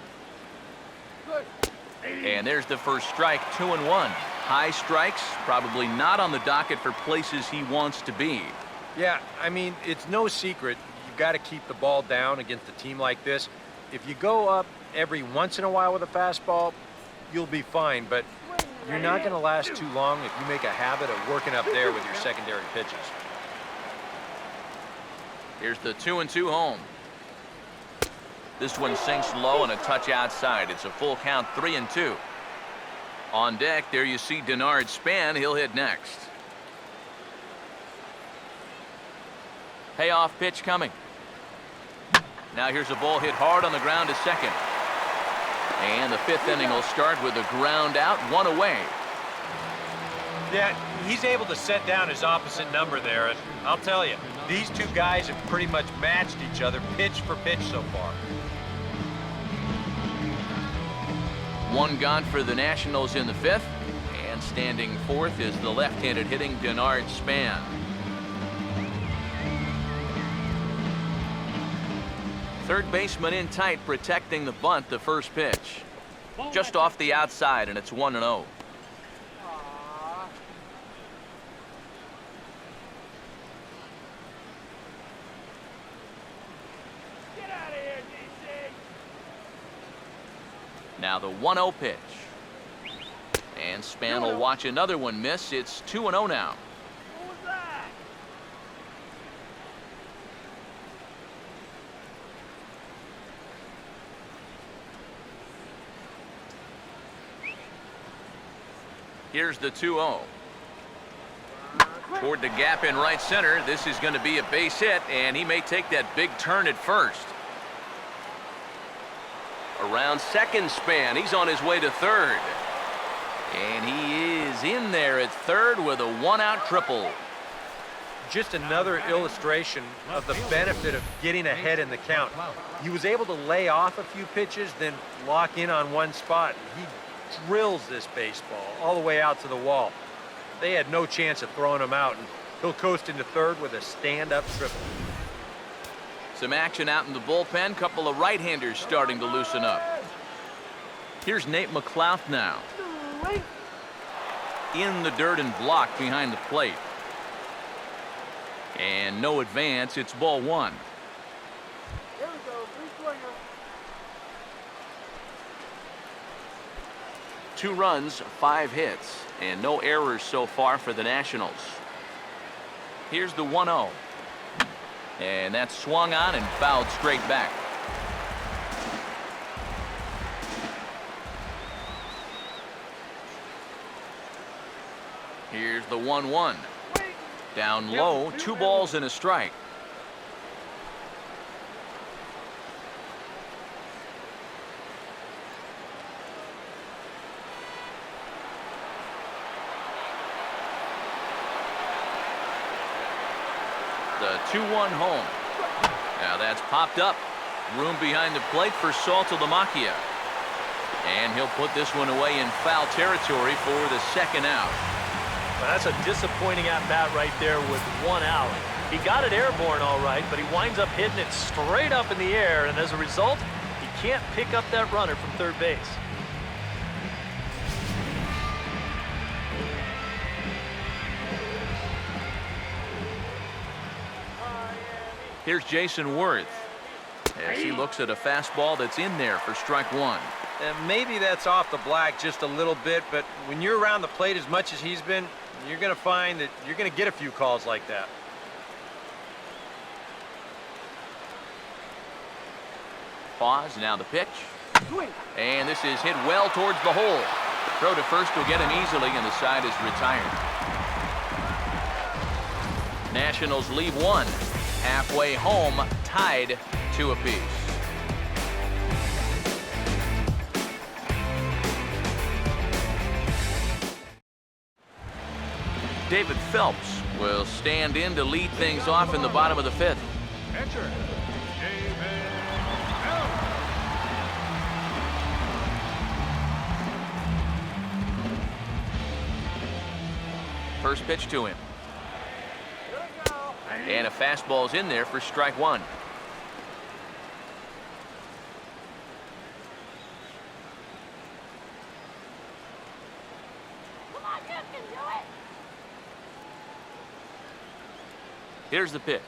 And there's the first strike, 2-1. High strikes, probably not on the docket for places he wants to be. Yeah, I mean, it's no secret. You've got to keep the ball down against a team like this. If you go up every once in a while with a fastball, you'll be fine, but you're not going to last too long if you make a habit of working up there with your secondary pitches. Here's the 2-2 home. This one sinks low and a touch outside. It's a full count, 3-2. On deck, there you see Denard Span. He'll hit next. Payoff pitch coming. Now here's a ball hit hard on the ground to second. And the 5th inning will start with a ground out, 1 away. Yeah, he's able to set down his opposite number there, and I'll tell you, these two guys have pretty much matched each other pitch for pitch so far. 1 gone for the Nationals in the 5th, and standing 4th is the left-handed hitting Denard Span. Third baseman in tight, protecting the bunt, the first pitch. Just off the outside, and it's 1-0. Now the 1-0 pitch. And Span will watch another one miss. It's 2-0 now. Here's the 2-0. Toward the gap in right center. This is going to be a base hit, and he may take that big turn at first. Around second, Span. He's on his way to third. And he is in there at third with a 1-out triple. Just another illustration of the benefit of getting ahead in the count. He was able to lay off a few pitches, then lock in on one spot. He drills this baseball all the way out to the wall. They had no chance of throwing him out, and he'll coast into third with a stand-up triple. Some action out in the bullpen. Couple of right-handers starting to loosen up. Here's Nate McLouth now. In the dirt and blocked behind the plate. And no advance. It's ball one. Here we go. Three-swinger. 2 runs, 5 hits, and no errors so far for the Nationals. Here's the 1-0. And that's swung on and fouled straight back. Here's the 1-1. Down low, 2 balls and a strike. The 2-1 home. Now that's popped up. Room behind the plate for Saltalamacchia. And he'll put this one away in foul territory for the second out. Well, that's a disappointing at-bat right there with 1 out. He got it airborne all right, but he winds up hitting it straight up in the air, and as a result, he can't pick up that runner from third base. Here's Jason Worth as he looks at a fastball that's in there for strike one. And maybe that's off the black just a little bit, but when you're around the plate as much as he's been, you're going to find that you're going to get a few calls like that. Pause, now the pitch. And this is hit well towards the hole. Throw to first will get him easily, and the side is retired. Nationals leave one. Halfway home, tied 2 apiece. David Phelps will stand in to lead things off in the bottom of the 5th. Pitcher, David Phelps. First pitch to him. And a fastball's in there for strike one. Come on, you can do it. Here's the pitch.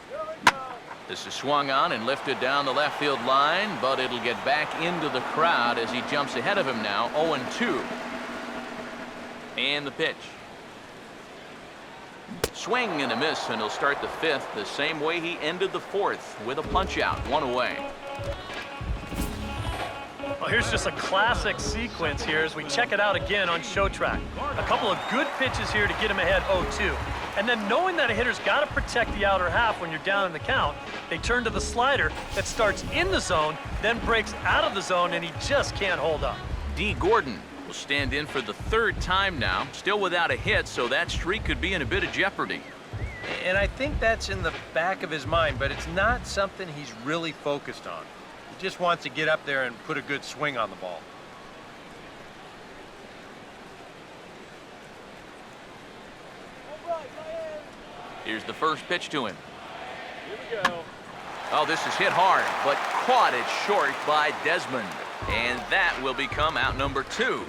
Here we go. This is swung on and lifted down the left field line, but it'll get back into the crowd as he jumps ahead of him now, 0-2. And the pitch. Swing and a miss, and he'll start the 5th the same way he ended the 4th with a punch out, 1 away. Well, here's just a classic sequence here as we check it out again on Show Track. A couple of good pitches here to get him ahead 0-2. And then knowing that a hitter's got to protect the outer half when you're down in the count, they turn to the slider that starts in the zone, then breaks out of the zone, and he just can't hold up. D. Gordon will stand in for the 3rd time now, still without a hit, so that streak could be in a bit of jeopardy. And I think that's in the back of his mind, but it's not something he's really focused on. He just wants to get up there and put a good swing on the ball. Here's the first pitch to him. Here we go. Oh, this is hit hard, but caught it short by Desmond. And that will become out number 2.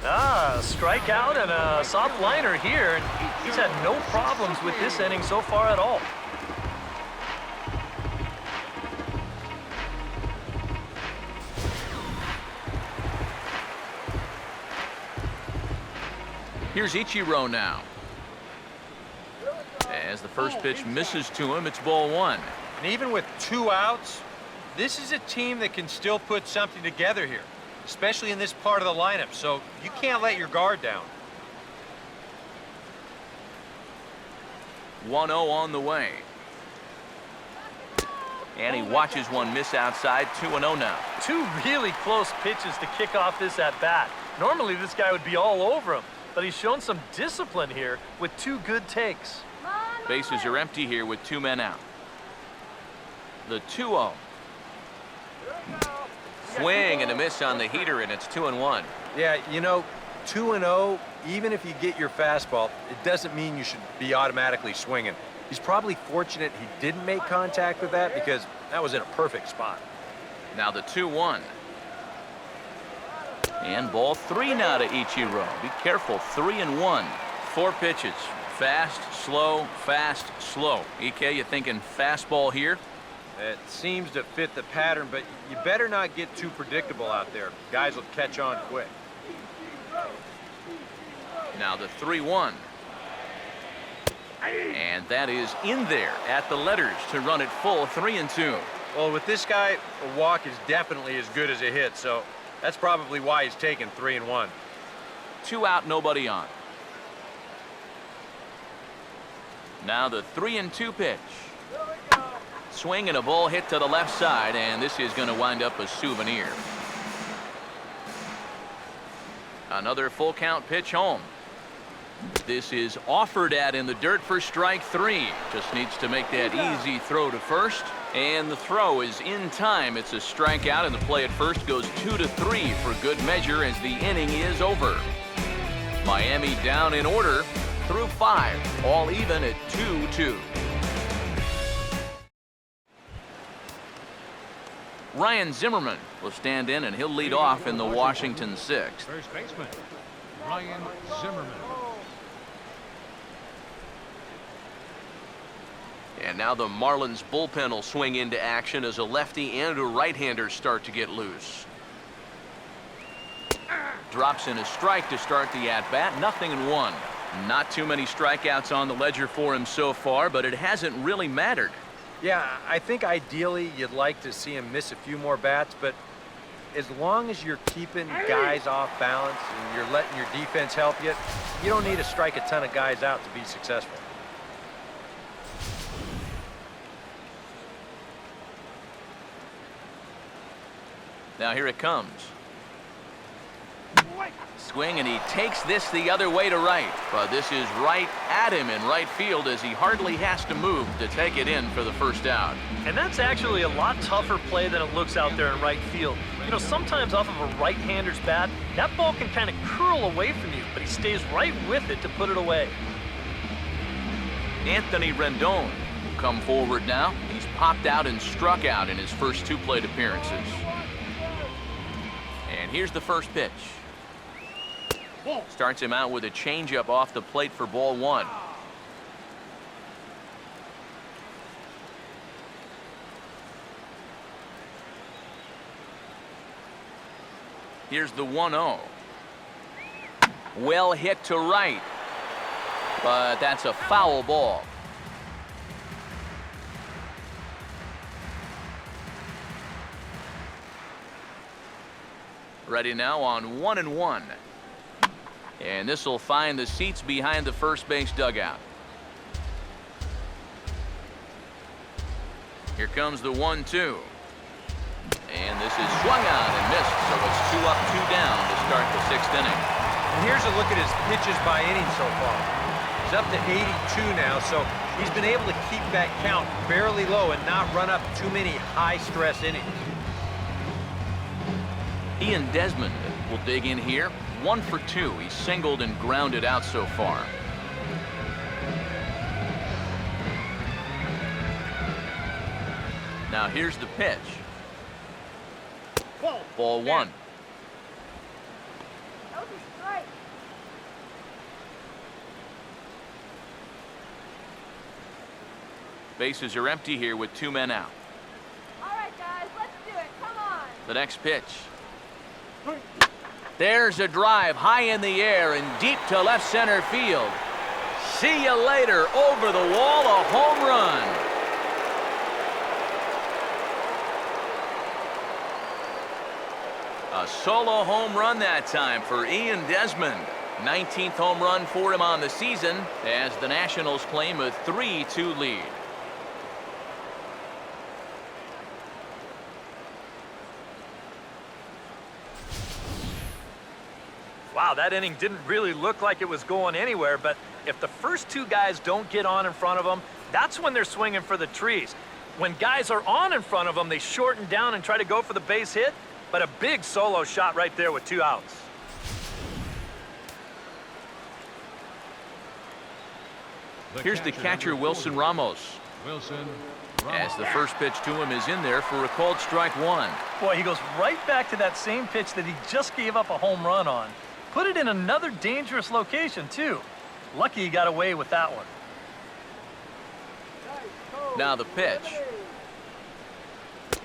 A strikeout and a soft liner here, and he's had no problems with this inning so far at all. Here's Ichiro now. As the first pitch misses to him, it's ball one. And even with 2 outs, this is a team that can still put something together here, especially in this part of the lineup, so you can't let your guard down. 1-0 on the way. And he watches one miss outside. 2-0 now. 2 really close pitches to kick off this at-bat. Normally this guy would be all over him, but he's shown some discipline here with 2 good takes. Bases are empty here with 2 men out. The 2-0. Swing and a miss on the heater, and it's 2-1. Yeah, you know, 2-0, even if you get your fastball, it doesn't mean you should be automatically swinging. He's probably fortunate he didn't make contact with that because that was in a perfect spot. Now the 2-1. And ball 3 now to Ichiro. Be careful, 3-1. 4 pitches. Fast, slow, slow. EK, you thinking fastball here? It seems to fit the pattern, but you better not get too predictable out there. Guys will catch on quick. Now the 3-1. And that is in there at the letters to run it full 3-2. Well, with this guy, a walk is definitely as good as a hit, so that's probably why he's taking 3-1. 2 out, nobody on. Now the 3-2 pitch. Swing and a ball hit to the left side, and this is going to wind up a souvenir. Another full count pitch home. This is offered at in the dirt for strike 3. Just needs to make that easy throw to first, and the throw is in time. It's a strikeout, and the play at first goes 2-3 for good measure as the inning is over. Miami down in order through 5, all even at 2-2. Ryan Zimmerman will stand in, and he'll lead off in the Washington 6th. First baseman, Ryan Zimmerman. And now the Marlins bullpen will swing into action as a lefty and a right-hander start to get loose. Drops in a strike to start the at-bat. 0-1. Not too many strikeouts on the ledger for him so far, but it hasn't really mattered. Yeah, I think ideally you'd like to see him miss a few more bats, but as long as you're keeping guys off balance and you're letting your defense help you, you don't need to strike a ton of guys out to be successful. Now here it comes. Swing, and he takes this the other way to right. But this is right at him in right field as he hardly has to move to take it in for the first out. And that's actually a lot tougher play than it looks out there in right field. You know, sometimes off of a right-hander's bat, that ball can kind of curl away from you, but he stays right with it to put it away. Anthony Rendon will come forward now. He's popped out and struck out in his first 2 plate appearances. And here's the first pitch. Starts him out with a changeup off the plate for ball 1. Here's the 1-0. Well hit to right, but that's a foul ball. Ready now on 1-1. And this will find the seats behind the first base dugout. Here comes the 1-2. And this is swung on and missed, so it's 2 up, 2 down to start the 6th inning. And here's a look at his pitches by inning so far. He's up to 82 now, so he's been able to keep that count fairly low and not run up too many high-stress innings. Ian Desmond will dig in here. 1 for 2. He's singled and grounded out so far. Now here's the pitch. Ball 1. That was a strike. Bases are empty here with 2 men out. All right, guys, let's do it. Come on. The next pitch. There's a drive high in the air and deep to left center field. See you later. Over the wall, a home run. A solo home run that time for Ian Desmond. 19th home run for him on the season as the Nationals claim a 3-2 lead. Wow, that inning didn't really look like it was going anywhere, but if the first two guys don't get on in front of them, that's when they're swinging for the trees. When guys are on in front of them, they shorten down and try to go for the base hit, but a big solo shot right there with 2 outs. Here's the catcher, Wilson Ramos. As the first pitch to him is in there for a called strike 1. Boy, he goes right back to that same pitch that he just gave up a home run on. Put it in another dangerous location, too. Lucky he got away with that one. Now the pitch.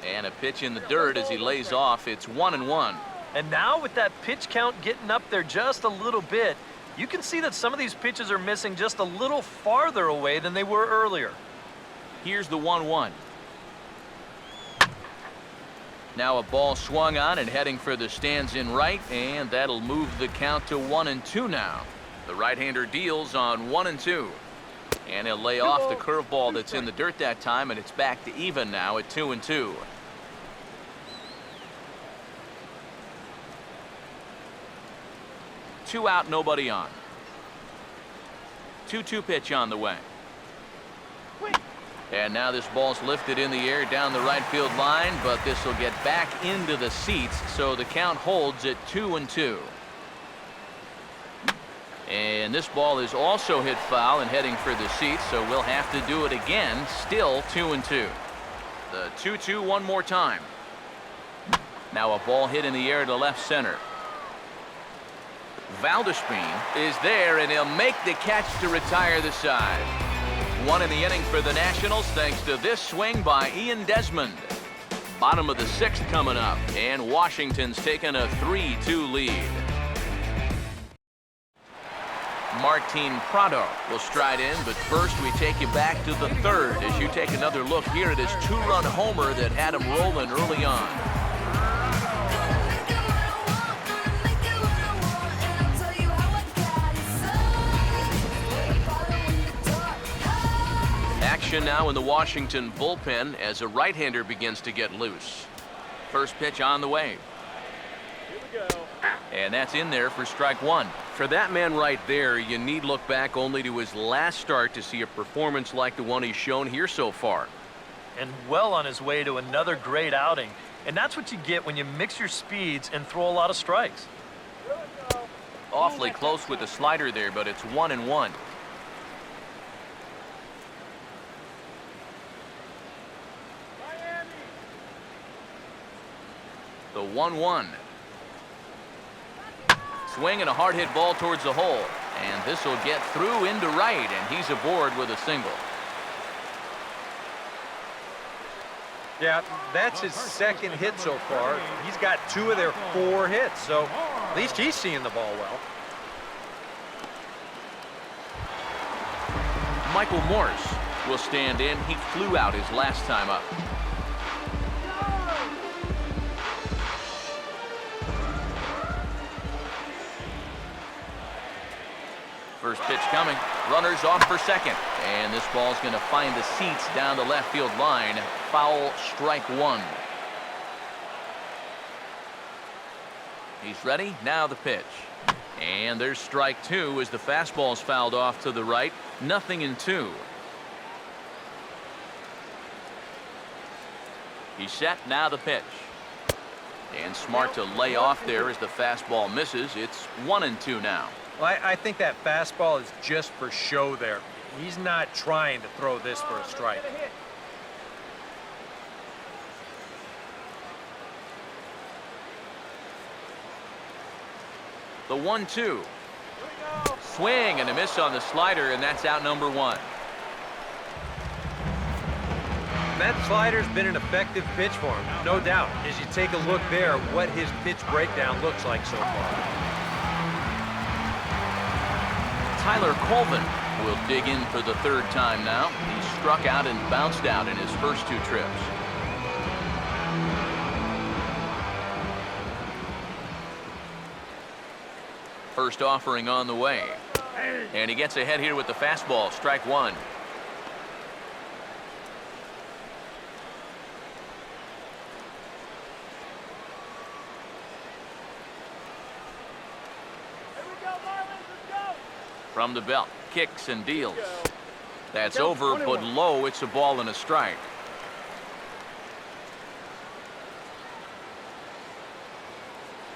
And a pitch in the dirt as he lays off. It's 1-1. And now with that pitch count getting up there just a little bit, you can see that some of these pitches are missing just a little farther away than they were earlier. Here's the 1-1. Now a ball swung on and heading for the stands in right, and that'll move the count to 1-2 now. The right-hander deals on 1-2. And he'll lay off the curveball that's in the dirt that time, and it's back to even now at 2-2. Two out, nobody on. 2-2 pitch on the way. And now this ball's lifted in the air down the right field line, but this will get back into the seats, so the count holds at 2-2. And this ball is also hit foul and heading for the seats, so we'll have to do it again. Still 2-2. The 2-2 one more time. Now a ball hit in the air to left center. Valdespin is there, and he'll make the catch to retire the side. One in the inning for the Nationals thanks to this swing by Ian Desmond. Bottom of the 6th coming up, and Washington's taken a 3-2 lead. Martin Prado will stride in, but first we take you back to the 3rd as you take another look here at his 2-run homer that had him rolling early on. Action now in the Washington bullpen as a right-hander begins to get loose. First pitch on the way. Here we go. And that's in there for strike 1. For that man right there, you need look back only to his last start to see a performance like the one he's shown here so far. And well on his way to another great outing. And that's what you get when you mix your speeds and throw a lot of strikes. Here we go. Awfully close with the slider there, but it's 1-1. Miami. The 1-1. Swing and a hard hit ball towards the hole. And this will get through into right, and he's aboard with a single. Yeah, that's his 2nd hit so far. He's got 2 of their 4 hits, so at least he's seeing the ball well. Michael Morse will stand in. He flew out his last time up. First pitch coming. Runners off for second. And this ball's going to find the seats down the left field line. Foul, strike 1. He's ready. Now the pitch. And there's strike 2 as the fastball's fouled off to the right. 0-2. He's set. Now the pitch. And smart to lay off there as the fastball misses. It's 1-2 now. Well, I think that fastball is just for show there. He's not trying to throw this for a strike. The 1-2. Swing and a miss on the slider, and that's out number 1. that slider's been an effective pitch for him, no doubt. As you take a look there, what his pitch breakdown looks like so far. Tyler Colvin will dig in for the third time now. He struck out and bounced out in his first 2 trips. First offering on the way. And he gets ahead here with the fastball, strike 1. From the belt, kicks and deals. That's over, but low. It's a ball and a strike.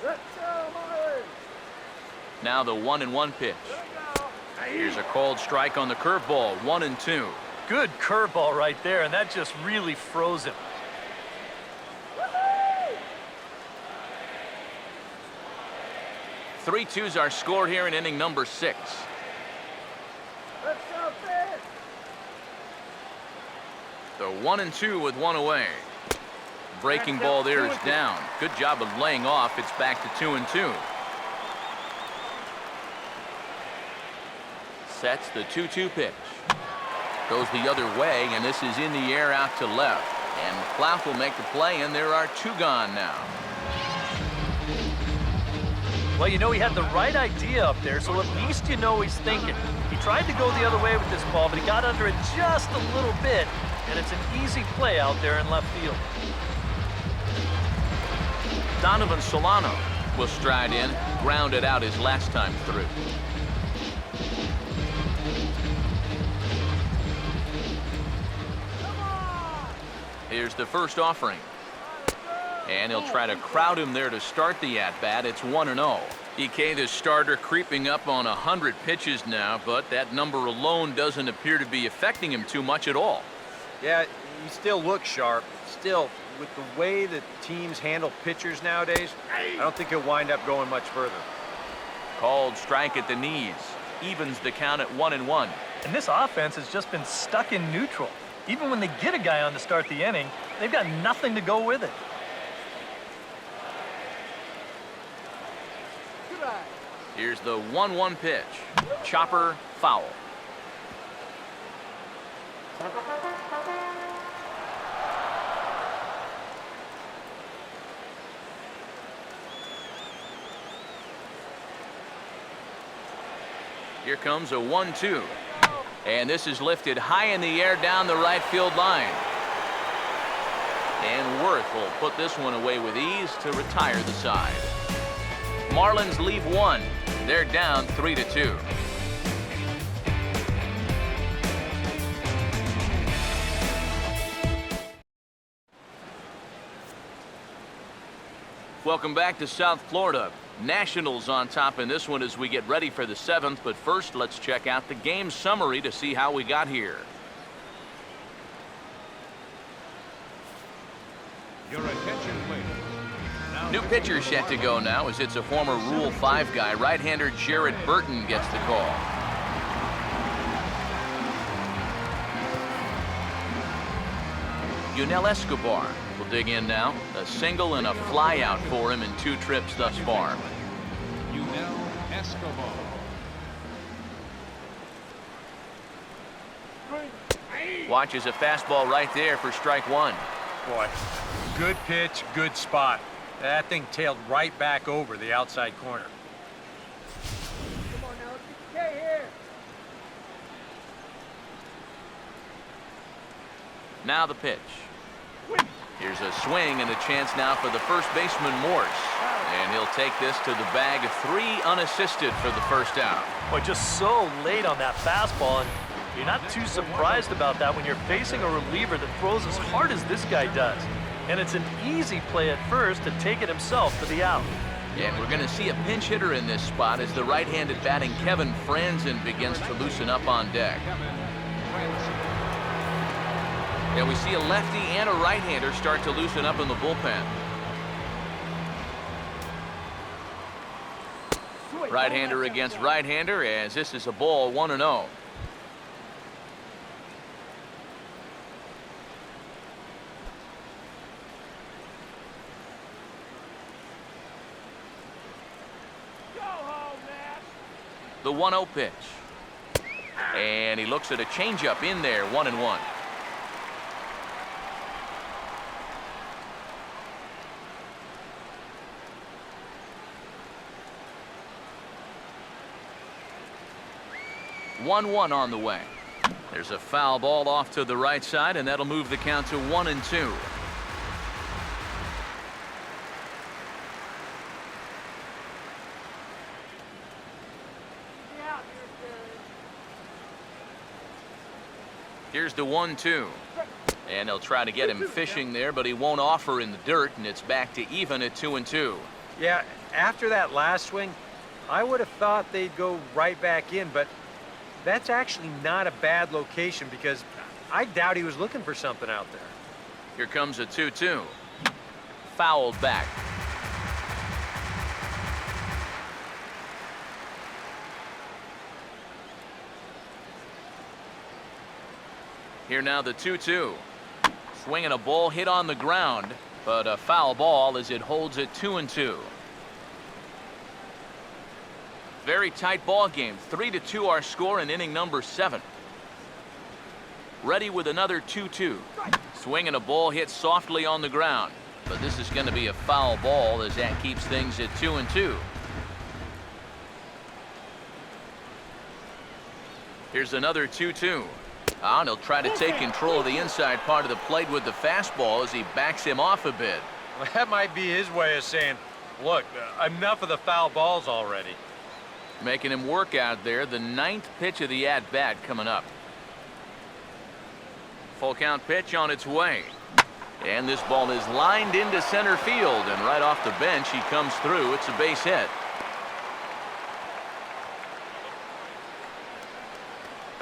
Let's go, Marlins. Now the 1-1 pitch. Here's a called strike on the curveball, 1-2. Good curveball right there, and that just really froze him. 3-2s are scored here in inning number 6. Let's go, Fitz. The 1-2 with 1 away. Breaking ball there is down. Good job of laying off. It's back to 2-2. Sets the 2-2 pitch. Goes the other way, and this is in the air out to left. And McLeod will make the play, and there are 2 gone now. Well, you know, he had the right idea up there, so at least you know he's thinking. He tried to go the other way with this ball, but he got under it just a little bit, and it's an easy play out there in left field. Donovan Solano will stride in, grounded out his last time through. Here's the first offering. And he'll try to crowd him there to start the at-bat. It's 1-0. EK, the starter, creeping up on 100 pitches now, but that number alone doesn't appear to be affecting him too much at all. Yeah, he still looks sharp. Still, with the way that teams handle pitchers nowadays, I don't think he'll wind up going much further. Called strike at the knees. Evens the count at 1-1. And this offense has just been stuck in neutral. Even when they get a guy on to start the inning, they've got nothing to go with it. Here's the 1-1 pitch. Chopper, foul. Here comes a 1-2. And this is lifted high in the air down the right field line. And Worth will put this one away with ease to retire the side. Marlins leave 1. They're down 3-2. Welcome back to South Florida. Nationals on top in this one as we get ready for the 7th. But first, let's check out the game summary to see how we got here. Your attention, please. New pitcher set to go now as it's a former Rule 5 guy. Right-hander Jared Burton gets the call. Yunel Escobar will dig in now. A single and a fly out for him in 2 trips thus far. Yunel Escobar. Watches a fastball right there for strike 1. Boy, good pitch, good spot. That thing tailed right back over the outside corner. Come on now, let's get the K here. Now the pitch. Here's a swing and a chance now for the first baseman Morse. And he'll take this to the bag of 3 unassisted for the first out. Boy, just so late on that fastball, and you're not too surprised about that when you're facing a reliever that throws as hard as this guy does. And it's an easy play at first to take it himself for the out. And we're going to see a pinch hitter in this spot as the right-handed batting Kevin Franzen begins to loosen up on deck. And we see a lefty and a right-hander start to loosen up in the bullpen. Right-hander against right-hander as this is a ball, 1-0. The 1-0 pitch. And he looks at a changeup in there, 1-1. One on the way. There's a foul ball off to the right side, and that'll move the count to 1-2. Here's the 1-2. And they'll try to get him fishing there, but he won't offer in the dirt, and it's back to even at 2-2. Yeah, after that last swing, I would have thought they'd go right back in, but that's actually not a bad location because I doubt he was looking for something out there. Here comes a 2-2. Fouled back. Here now the 2-2. Swinging a ball hit on the ground, but a foul ball as it holds it 2-2. Very tight ball game. 3-2 our score in inning number 7. Ready with another 2-2. Swinging a ball hit softly on the ground, but this is going to be a foul ball as that keeps things at 2-2. Here's another 2-2. And he'll try to take control of the inside part of the plate with the fastball as he backs him off a bit. Well, that might be his way of saying, look, enough of the foul balls already. Making him work out there. The 9th pitch of the at-bat coming up. Full count pitch on its way. And this ball is lined into center field, and right off the bench he comes through. It's a base hit.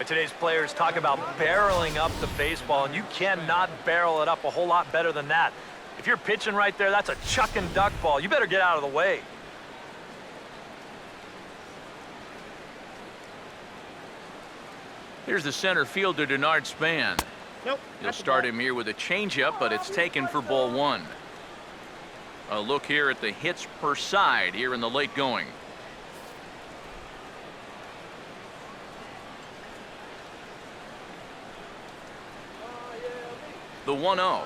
Today's players talk about barreling up the baseball, and you cannot barrel it up a whole lot better than that. If you're pitching right there, that's a chuck and duck ball. You better get out of the way. Here's the center fielder, Denard Span. Nope. He'll start him here with a changeup, but it's taken for ball 1. A look here at the hits per side here in the late going. The 1-0.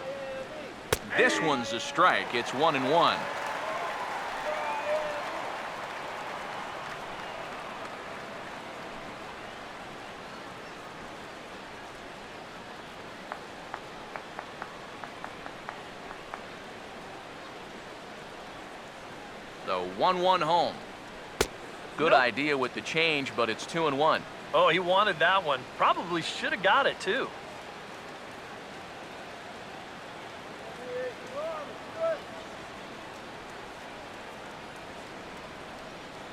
This one's a strike. It's 1-1. The 1-1 home. Good idea with the change, but it's 2-1. Oh, he wanted that one. Probably should have got it, too.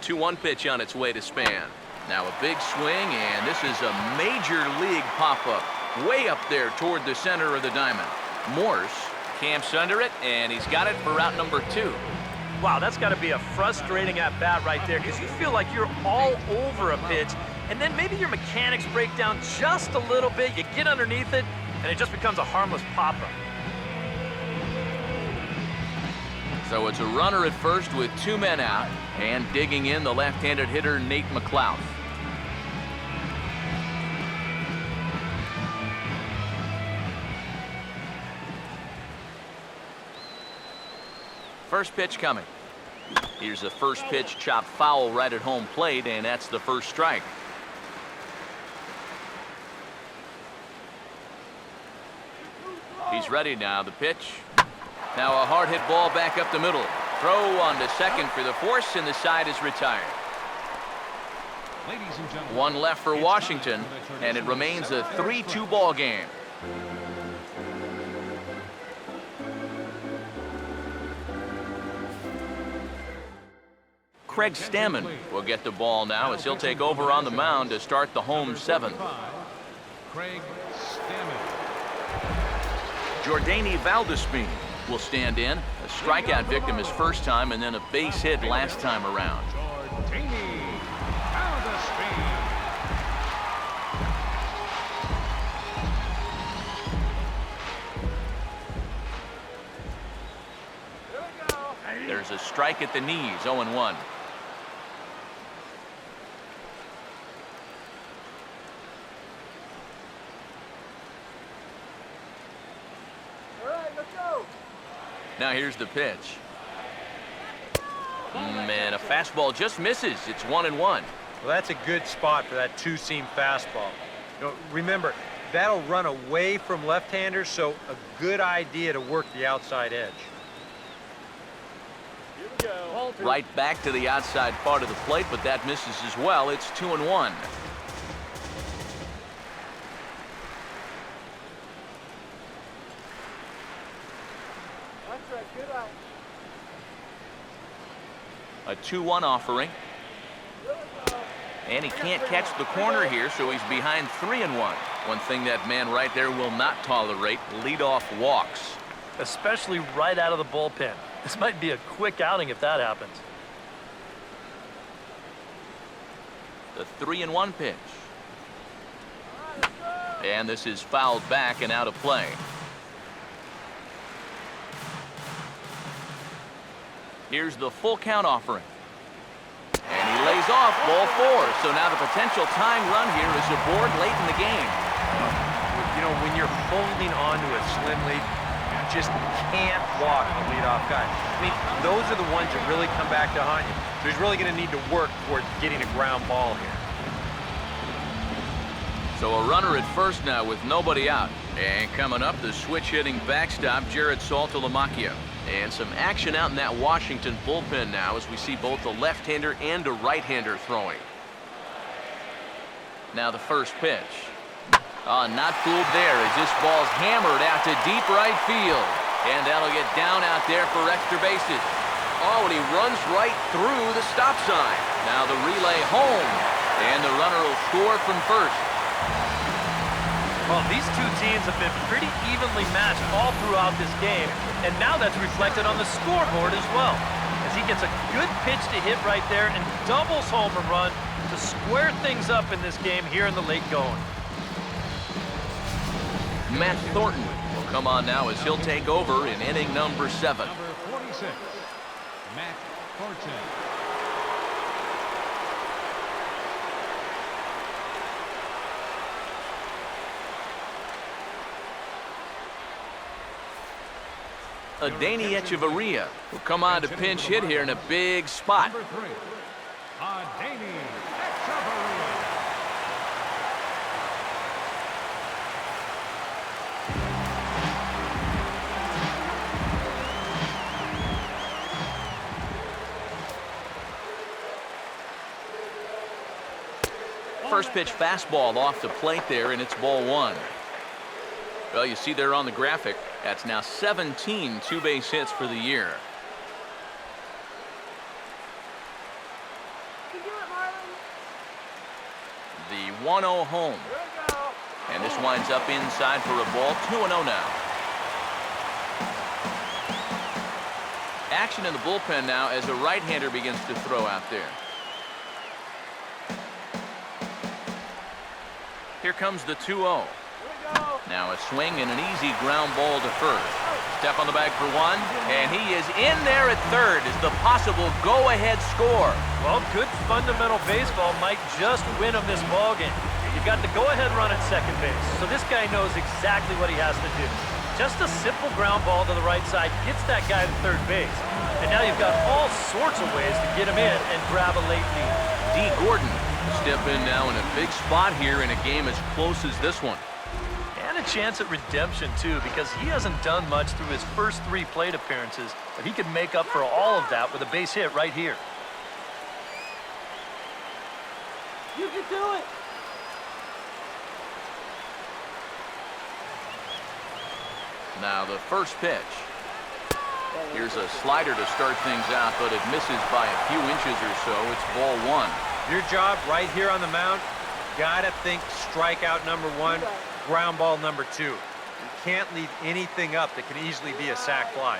2-1 pitch on its way to Span. Now a big swing, and this is a major league pop-up way up there toward the center of the diamond. Morse camps under it, and he's got it for out number 2. Wow, that's got to be a frustrating at-bat right there because you feel like you're all over a pitch, and then maybe your mechanics break down just a little bit, you get underneath it, and it just becomes a harmless pop-up. So it's a runner at first with 2 men out, and digging in the left-handed hitter Nate McLeod. First pitch coming. Here's a first pitch chopped foul right at home plate, and that's the first strike. He's ready now. The pitch. Now a hard hit ball back up the middle. Throw on to second for the force, and the side is retired. Ladies and gentlemen, 1 left for Washington, and it remains a 3-2 ball game. Craig Stammen will get the ball now as he'll take over on the mound to start the home 7th. Craig Stammen. Jordani Valdespin will stand in. A strikeout victim his first time, and then a base hit last time around. Jordani Valdespin. There's a strike at the knees, 0-1. Now here's the pitch. Man, a fastball just misses. It's 1-1. Well, that's a good spot for that two-seam fastball. You know, remember, that'll run away from left-handers, so a good idea to work the outside edge. Right back to the outside part of the plate, but that misses as well. It's 2-1. That's right, good eye. A 2-1 offering. And he can't catch the corner here, so he's behind 3-1. One thing that man right there will not tolerate, leadoff walks. Especially right out of the bullpen. This might be a quick outing if that happens. The 3-1 pitch. And this is fouled back and out of play. Here's the full count offering. And he lays off ball 4. So now the potential tying run here is aboard late in the game. You know, when you're holding on to a slim lead, you just can't walk the leadoff guy. I mean, those are the ones that really come back to haunt you. So he's really going to need to work towards getting a ground ball here. So a runner at first now with nobody out. And coming up, the switch-hitting backstop, Jared Saltalamacchia. And some action out in that Washington bullpen now as we see both a left-hander and a right-hander throwing. Now the first pitch. Not fooled there as this ball's hammered out to deep right field. And that'll get down out there for extra bases. Oh, and he runs right through the stop sign. Now the relay home. And the runner will score from first. Well, these two teams have been pretty evenly matched all throughout this game, and now that's reflected on the scoreboard as well, as he gets a good pitch to hit right there and doubles home a run to square things up in this game here in the late going. Matt Thornton will come on now as he'll take over in inning number 7. Number 46, Matt Thornton. Adeiny Echeverria will come on to pinch hit here in a big spot. Number 3, Adeiny Echeverria. First pitch fastball off the plate there, and it's ball 1. Well, you see there on the graphic, that's now 17 two-base hits for the year. You can do it, Marlins. The 1-0 home. Here we go. And this winds up inside for a ball. 2-0 now. Action in the bullpen now as a right-hander begins to throw out there. Here comes the 2-0. Here we go. Now a swing and an easy ground ball to first. Step on the bag for 1, and he is in there at third as the possible go-ahead score. Well, good fundamental baseball might just win him this ballgame. You've got the go-ahead run at second base, so this guy knows exactly what he has to do. Just a simple ground ball to the right side gets that guy to third base. And now you've got all sorts of ways to get him in and grab a late lead. D. Gordon will step in now in a big spot here in a game as close as this one. And a chance at redemption, too, because he hasn't done much through his first 3 plate appearances, but he could make up for all of that with a base hit right here. You can do it. Now the first pitch. Here's a slider to start things out, but it misses by a few inches or so. It's ball 1. Your job right here on the mound, gotta think strikeout number 1, ground ball number 2. You can't leave anything up that can easily be a sac fly.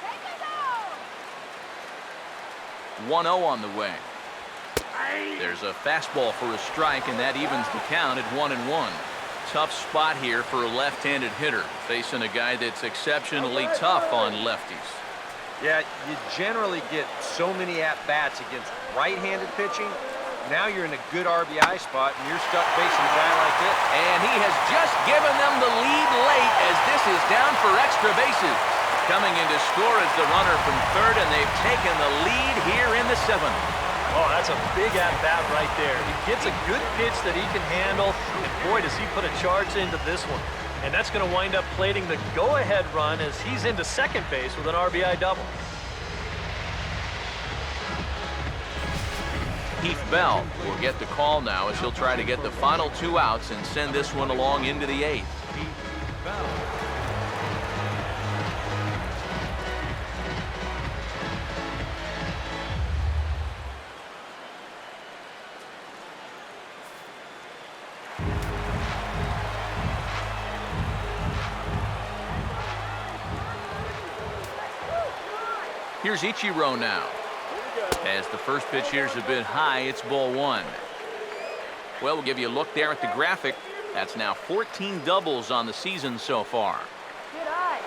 Take it 1-0 on the way. There's a fastball for a strike, and that evens the count at 1-1. Tough spot here for a left-handed hitter, facing a guy that's exceptionally tough on lefties. Yeah, you generally get so many at-bats against right-handed pitching. Now you're in a good RBI spot, and you're stuck facing a guy like this. And he has just given them the lead late as this is down for extra bases. Coming in to score is the runner from third, and they've taken the lead here in the 7th. Oh, that's a big at-bat right there. He gets a good pitch that he can handle, and boy, does he put a charge into this one. And that's going to wind up plating the go-ahead run as he's into second base with an RBI double. Heath Bell will get the call now as he'll try to get the final 2 outs and send this one along into the 8th. Here's Ichiro now. As the first pitch here's a bit high, it's ball 1. Well, we'll give you a look there at the graphic. That's now 14 doubles on the season so far. Good eye.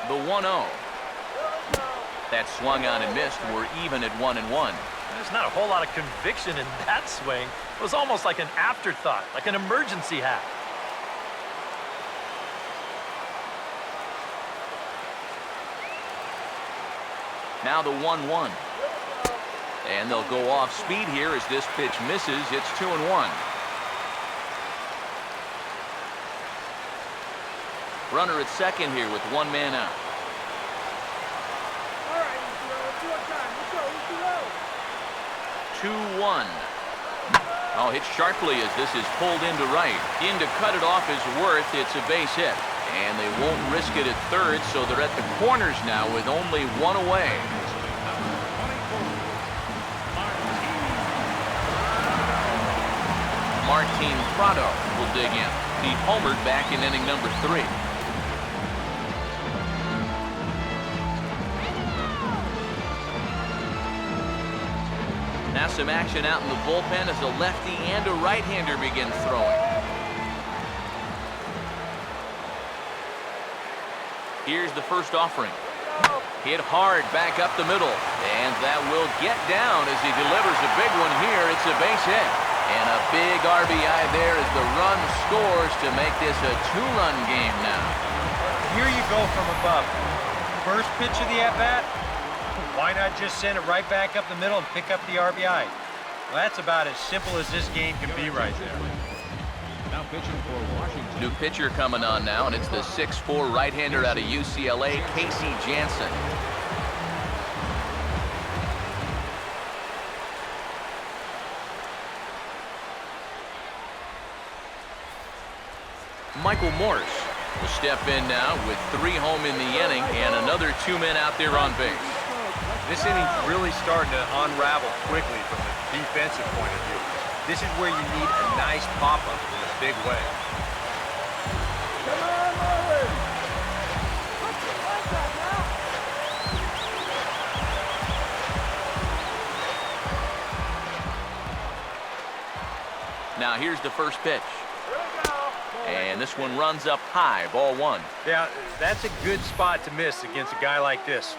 The 1-0. That swung on and missed. We're even at 1-1. There's not a whole lot of conviction in that swing. It was almost like an afterthought, like an emergency hack. Now the 1-1. And they'll go off speed here as this pitch misses. It's 2-1. Runner at second here with 1 man out. All right, Ichiro, 2 time. Let's go, Ichiro. 2-1. Oh, hit sharply as this is pulled into right. In to cut it off is Worth. It's a base hit. And they won't risk it at third, so they're at the corners now with only 1 away. Martin Prado will dig in. He homered back in inning number 3. Now some action out in the bullpen as a lefty and a right-hander begin throwing. Here's the first offering. Hit hard back up the middle. And that will get down as he delivers a big one here. It's a base hit. And a big RBI there as the run scores to make this a 2-run game now. Here you go from above. First pitch of the at-bat, why not just send it right back up the middle and pick up the RBI? Well, that's about as simple as this game can be right there. Now pitching for Washington. New pitcher coming on now, and it's the 6'4" right-hander out of UCLA, Casey Jansen. Michael Morse will step in now with 3 home in the inning and another 2 men out there on base. This inning's really starting to unravel quickly from the defensive point of view. This is where you need a nice pop-up in a big way. Come on, Marlins. Put your lights up now. Now here's the first pitch. And this one runs up high, ball 1. Yeah, that's a good spot to miss against a guy like this.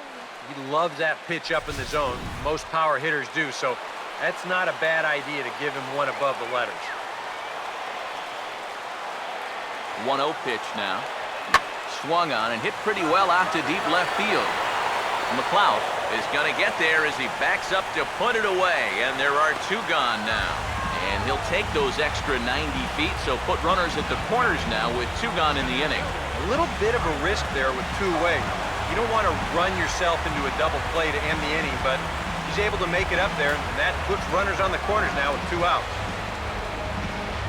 He loves that pitch up in the zone. Most power hitters do, so that's not a bad idea to give him one above the letters. 1-0 pitch now. Swung on and hit pretty well out to deep left field. McLeod is going to get there as he backs up to put it away, and there are 2 gone now. And he'll take those extra 90 feet, so put runners at the corners now with 2 gone in the inning. A little bit of a risk there with 2 away. You don't want to run yourself into a double play to end the inning, but he's able to make it up there, and that puts runners on the corners now with 2 out.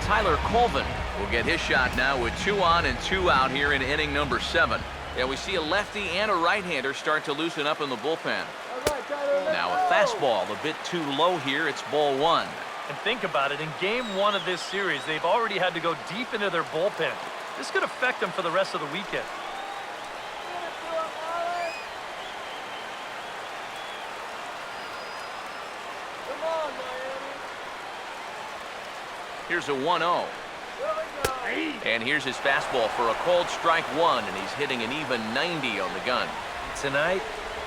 Tyler Colvin will get his shot now with 2 on and 2 out here in inning number 7. Yeah, we see a lefty and a right-hander start to loosen up in the bullpen. All right, Tyler, let's Now a go. fastball a bit too low here. It's ball 1. And think about it, in game 1 of this series, they've already had to go deep into their bullpen. This could affect them for the rest of the weekend. Come on, Miami. Here's a 1-0. Here we go. And here's his fastball for a called strike 1, and he's hitting an even 90 on the gun. Tonight,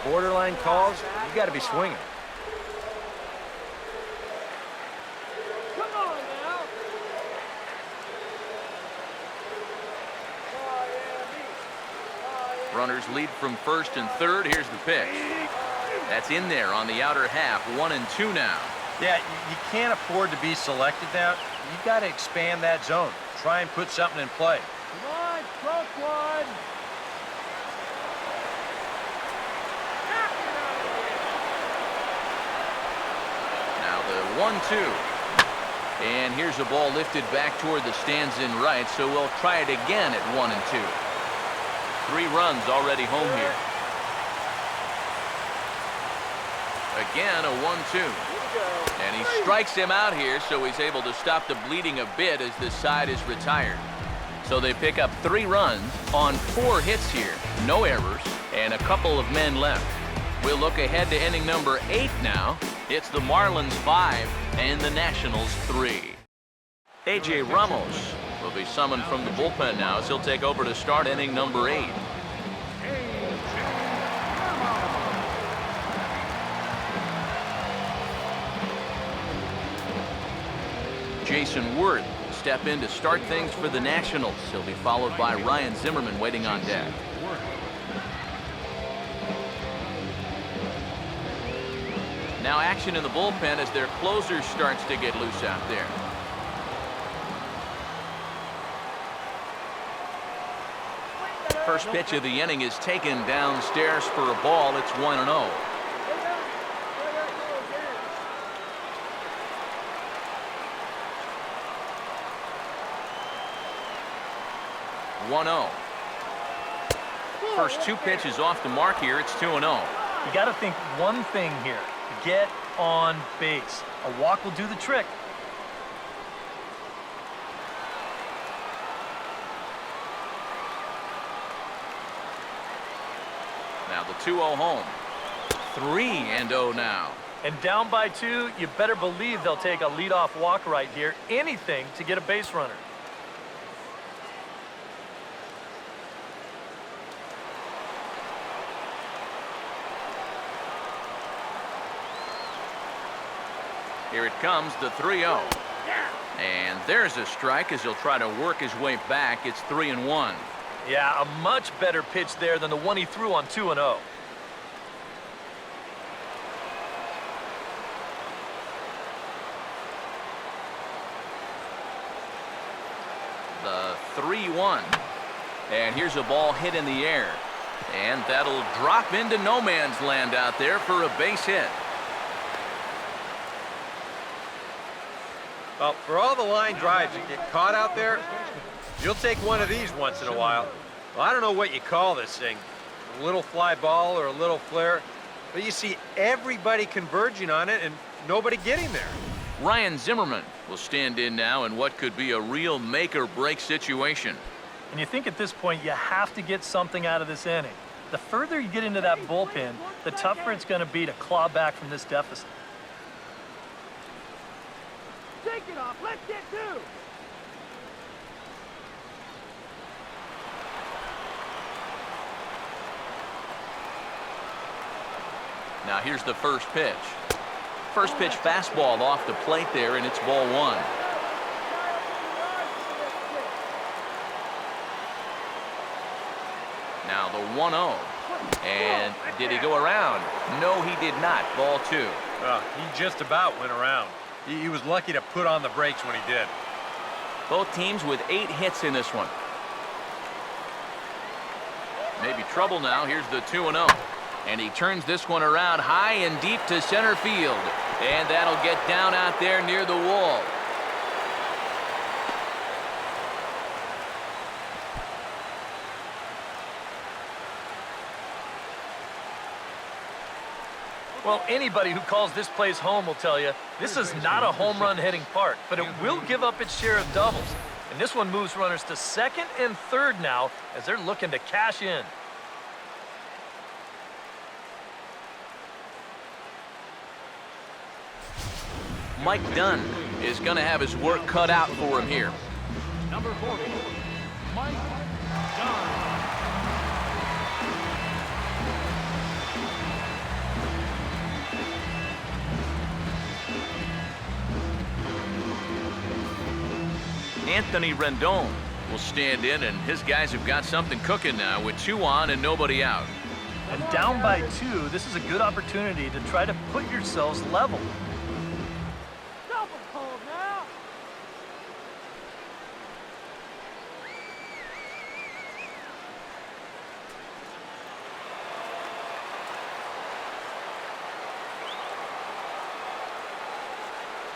borderline calls, you got to be swinging. Come on now. Runners lead from first and third. Here's the pitch. That's in there on the outer half. 1-2 now. Yeah, you can't afford to be selected now. You got to expand that zone. Try and put something in play. Come on, stroke one. Now the 1-2. And here's a ball lifted back toward the stands in right, so we'll try it again at 1-2. 3 runs already home here. Again, a 1-2. And he strikes him out here, so he's able to stop the bleeding a bit as this side is retired. So they pick up 3 runs on 4 hits here. No errors, and a couple of men left. We'll look ahead to inning number 8 now. It's the Marlins 5 and the Nationals 3. A.J. Ramos will be summoned from the bullpen now as he'll take over to start inning number 8. Jason Worth will step in to start things for the Nationals. He'll be followed by Ryan Zimmerman waiting on deck. Now action in the bullpen as their closer starts to get loose out there. First pitch of the inning is taken downstairs for a ball. It's 1-0. 1-0. First 2 pitches off the mark here. It's 2-0. You got to think one thing here. Get on base. A walk will do the trick. Now the 2-0 home. 3-0 now. And down by 2, you better believe they'll take a leadoff walk right here. Anything to get a base runner. Here it comes, the 3-0. And there's a strike as he'll try to work his way back. It's 3-1. Yeah, a much better pitch there than the one he threw on 2-0. The 3-1. And here's a ball hit in the air. And that'll drop into no man's land out there for a base hit. Well, for all the line drives that get caught out there, you'll take one of these once in a while. Well, I don't know what you call this thing, a little fly ball or a little flare, but you see everybody converging on it and nobody getting there. Ryan Zimmerman will stand in now in what could be a real make-or-break situation. And you think at this point you have to get something out of this inning. The further you get into that bullpen, the tougher it's going to be to claw back from this deficit. Take it off. Let's get 2. Now here's the first pitch. First pitch fastball off the plate there, and it's ball 1. Now the 1-0. And did he go around? No, he did not. Ball 2. He just about went around. He was lucky to put on the brakes when he did. Both teams with 8 hits in this one. Maybe trouble now. Here's the 2-0. And he turns this one around high and deep to center field. And that'll get down out there near the wall. Well, anybody who calls this place home will tell you this is not a home run hitting park, but it will give up its share of doubles. And this one moves runners to second and third now as they're looking to cash in. Mike Dunn is going to have his work cut out for him here. Number 40, Mike Dunn. Anthony Rendon will stand in, and his guys have got something cooking now with 2 on and nobody out. And down by 2, this is a good opportunity to try to put yourselves level. Double call now.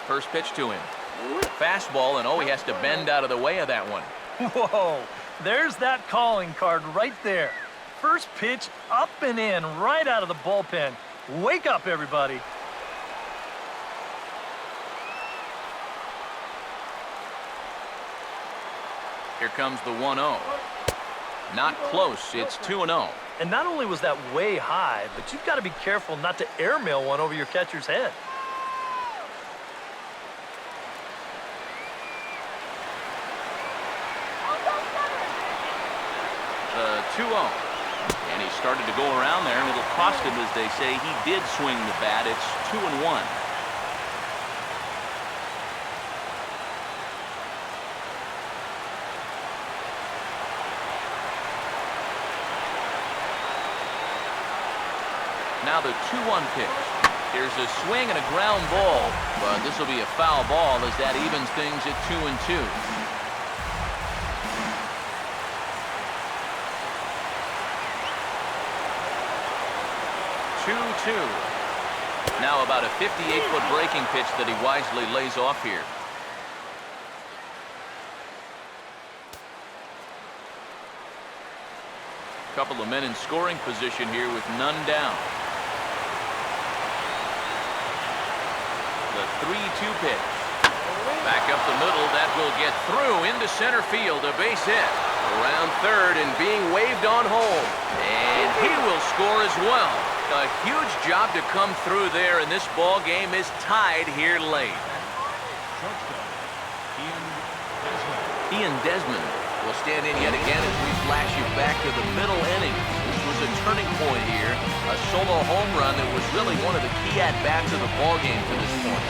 First pitch to him. Fastball, and he has to bend out of the way of that one. Whoa, there's that calling card right there. First pitch up and in right out of the bullpen. Wake up, everybody. Here comes the 1-0. Not close. It's 2-0. And not only was that way high, but you've got to be careful not to airmail one over your catcher's head. The 2-0. And he started to go around there, and it'll cost him, as they say. He did swing the bat. It's 2-1. Now the 2-1 pitch. Here's a swing and a ground ball, but this will be a foul ball as that evens things at 2-2. 2-2. Now about a 58-foot breaking pitch that he wisely lays off here. Couple of men in scoring position here with none down. The 3-2 pitch. Back up the middle. That will get through into center field. A base hit. Around third and being waved on home. And he will score as well. A huge job to come through there, and this ball game is tied here late. Ian Desmond will stand in yet again as we flash you back to the middle innings. This was a turning point here, a solo home run that was really one of the key at-bats of the ball game to this point.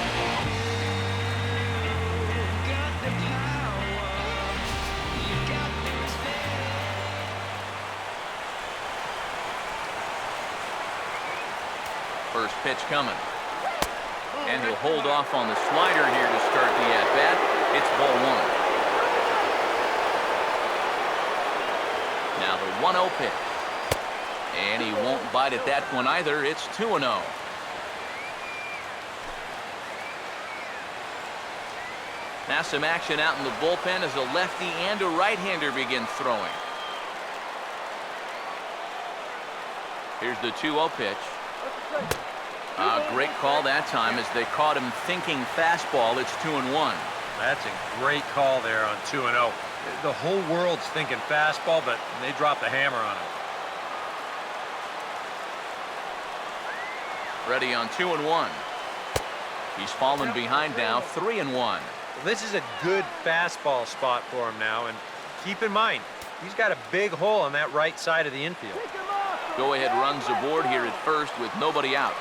First pitch coming. And he'll hold off on the slider here to start the at-bat. It's ball 1. Now the 1-0 pitch. And he won't bite at that one either. It's 2-0. Now some action out in the bullpen as a lefty and a right-hander begin throwing. Here's the 2-0 pitch. Great call that time as they caught him thinking fastball. It's 2-1. That's a great call there on 2-0. The whole world's thinking fastball, but they dropped the hammer on him. Ready on 2-1. He's fallen behind now, 3-1. This is a good fastball spot for him now, and keep in mind, he's got a big hole on that right side of the infield. Go-ahead runs aboard here at first with nobody out.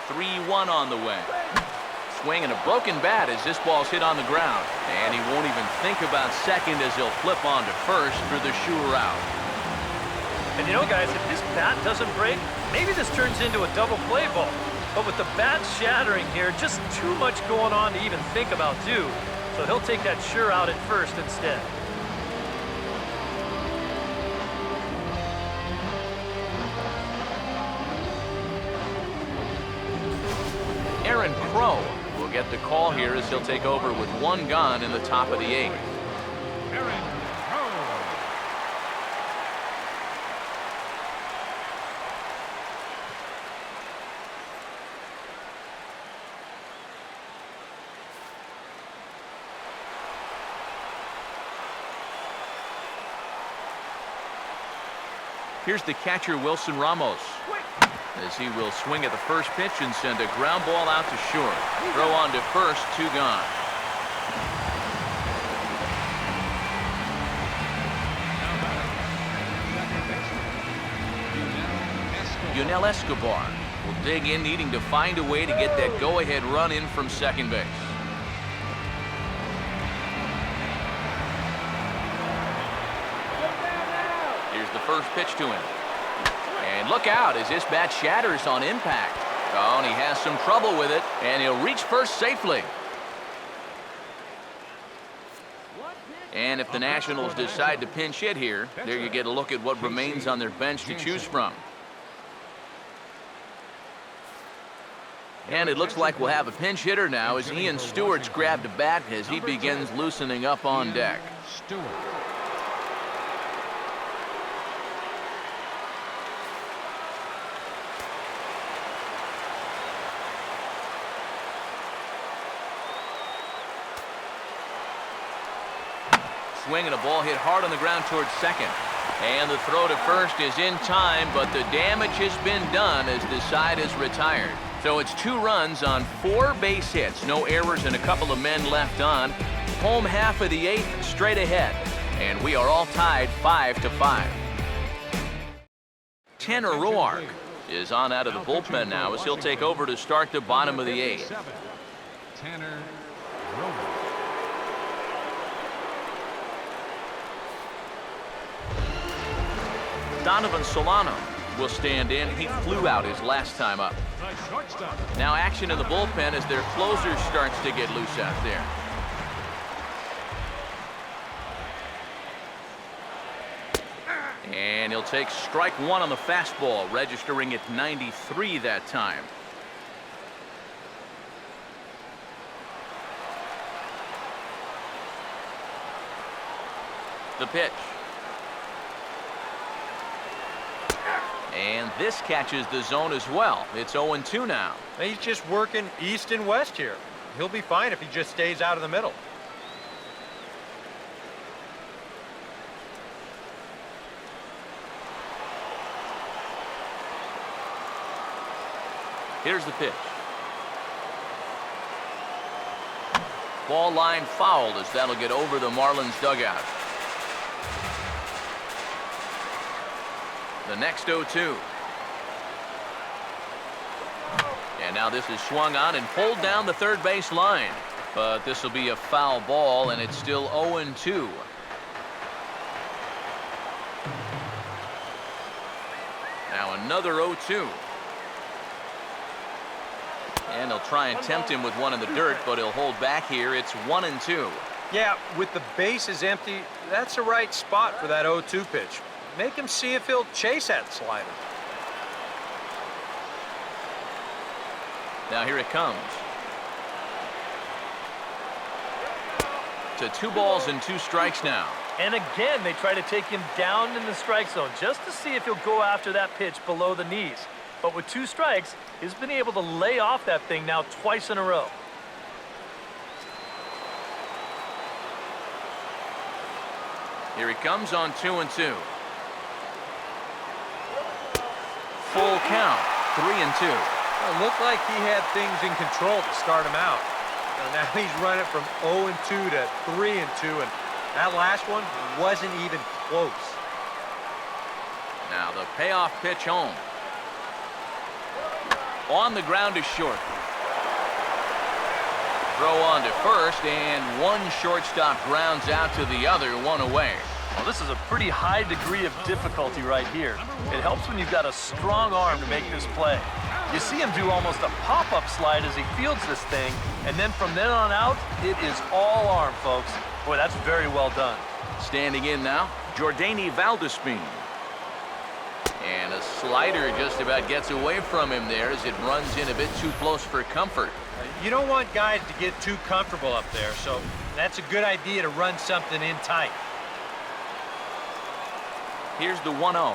3-1 on the way. Swing and a broken bat as this ball's hit on the ground. And he won't even think about second as he'll flip on to first for the sure out. And you know, guys, if this bat doesn't break, maybe this turns into a double play ball. But with the bat shattering here, just too much going on to even think about two. So he'll take that sure out at first instead. Aaron Crow will get the call here as he'll take over with one gone in the top of the 8th. Aaron Crow. Here's the catcher, Wilson Ramos, as he will swing at the first pitch and send a ground ball out to short. Throw on to first, 2 gone. Yunel Escobar will dig in, needing to find a way to get that go-ahead run in from second base. the first pitch to him. And look out as this bat shatters on impact. Oh, and he has some trouble with it, and he'll reach first safely. And if the Nationals decide to pinch hit here, there you get a look at what remains on their bench to choose from. And it looks like we'll have a pinch hitter now as Ian Stewart's grabbed a bat as he begins loosening up on deck. Swing and a ball hit hard on the ground towards second. And the throw to first is in time, but the damage has been done as the side is retired. So it's 2 runs on 4 base hits. No errors and a couple of men left on. Home half of the 8th, straight ahead. And we are all tied 5-5. Tanner Roark is on out of the bullpen now as he'll take over to start the bottom of the 8th. Tanner Roark. Donovan Solano will stand in. He flew out his last time up. Now action in the bullpen as their closer starts to get loose out there. And he'll take strike 1 on the fastball, registering at 93 that time. The pitch. And this catches the zone as well. It's 0-2 now. He's just working east and west here. He'll be fine if he just stays out of the middle. Here's the pitch. Ball line fouled as that'll get over the Marlins dugout. The next 0-2. And now this is swung on and pulled down the third base line. But this will be a foul ball, and it's still 0-2. Now another 0-2. And they'll try and tempt him with one in the dirt, but he'll hold back here. It's 1-2. Yeah, with the bases empty, that's the right spot for that 0-2 pitch. Make him see if he'll chase that slider. Now here it comes. To 2 balls and 2 strikes now. And again, they try to take him down in the strike zone just to see if he'll go after that pitch below the knees. But with 2 strikes, he's been able to lay off that thing now twice in a row. Here he comes on 2-2. Full count, 3-2. It looked like he had things in control to start him out. Now he's running from 0-2 to 3-2, and that last one wasn't even close. Now the payoff pitch home. On the ground is short. Throw on to first, and one shortstop grounds out to the other, 1 away. Well, this is a pretty high degree of difficulty right here. It helps when you've got a strong arm to make this play. You see him do almost a pop-up slide as he fields this thing, and then from then on out, it is all arm, folks. Boy, that's very well done. Standing in now, Jordany Valdespin. And a slider just about gets away from him there as it runs in a bit too close for comfort. You don't want guys to get too comfortable up there, so that's a good idea to run something in tight. Here's the 1-0.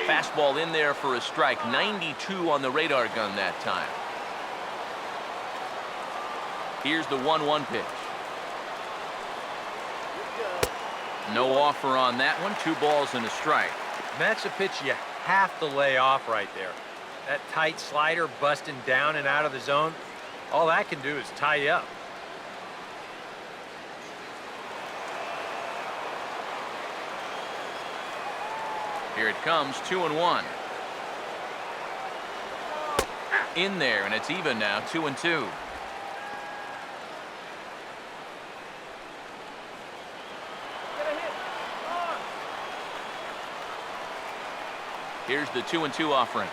Fastball in there for a strike. 92 on the radar gun that time. Here's the 1-1 pitch. No offer on that one. 2 balls and a strike. That's a pitch you have to lay off right there. That tight slider busting down and out of the zone, all that can do is tie you up. Here it comes, 2-1. In there, and it's even now, 2-2. Here's the 2-2 offering.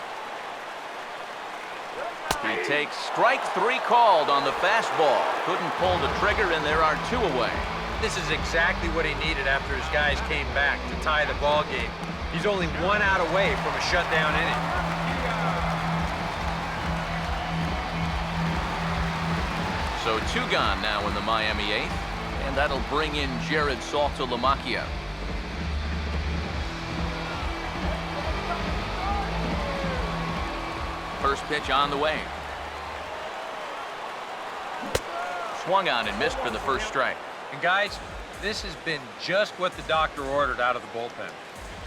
He takes strike 3 called on the fastball. Couldn't pull the trigger, and there are 2 away. This is exactly what he needed after his guys came back to tie the ball game. He's only 1 out away from a shutdown inning. So 2 gone now in the Miami 8th, and that'll bring in Jared Saltalamacchia. First pitch on the way. Swung on and missed for the first strike. And guys, this has been just what the doctor ordered out of the bullpen.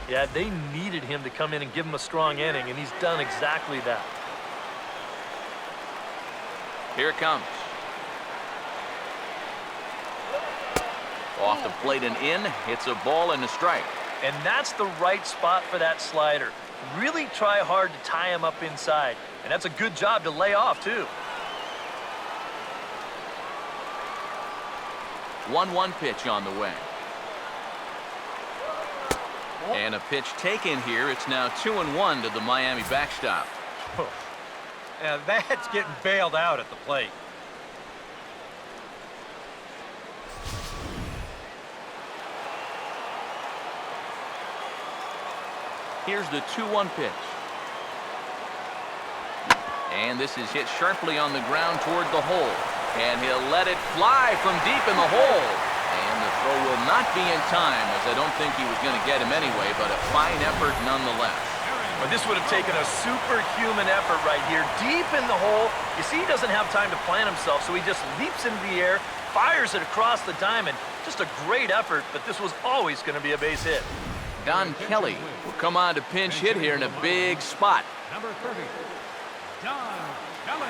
Yeah, they needed him to come in and give him a strong inning, and he's done exactly that. Here it comes. Off the plate and in. It's a ball and a strike. And that's the right spot for that slider. Really try hard to tie him up inside. And that's a good job to lay off, too. 1-1 pitch on the way. And a pitch taken here. It's now 2-1 to the Miami backstop. Now that's getting bailed out at the plate. Here's the 2-1 pitch. And this is hit sharply on the ground toward the hole. And he'll let it fly from deep in the hole. And the throw will not be in time, as I don't think he was going to get him anyway, but a fine effort nonetheless. But this would have taken a superhuman effort right here, deep in the hole. You see, he doesn't have time to plant himself, so he just leaps into the air, fires it across the diamond. Just a great effort, but this was always going to be a base hit. Don Kelly will come on to pinch hit here in a big spot. Number 30, Don Kelly.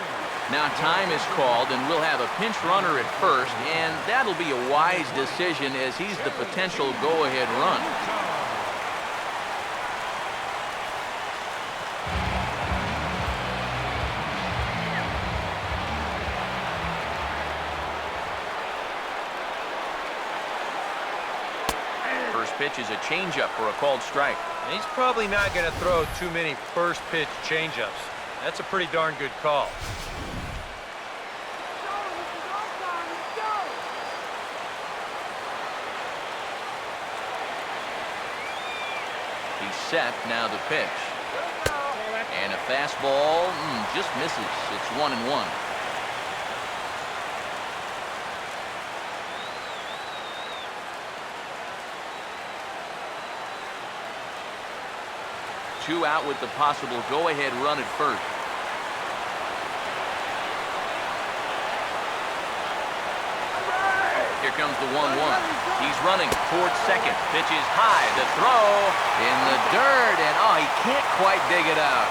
Now time is called, and we'll have a pinch runner at first, and that'll be a wise decision as he's the potential go-ahead run. First pitch is a changeup for a called strike. And he's probably not going to throw too many first pitch changeups. That's a pretty darn good call. He's set, now the pitch. And a fastball just misses. It's 1-1. Two out with the possible go-ahead run at first. Here comes the 1-1. He's running towards second. Pitch is high. The throw in the dirt, and oh, he can't quite dig it out.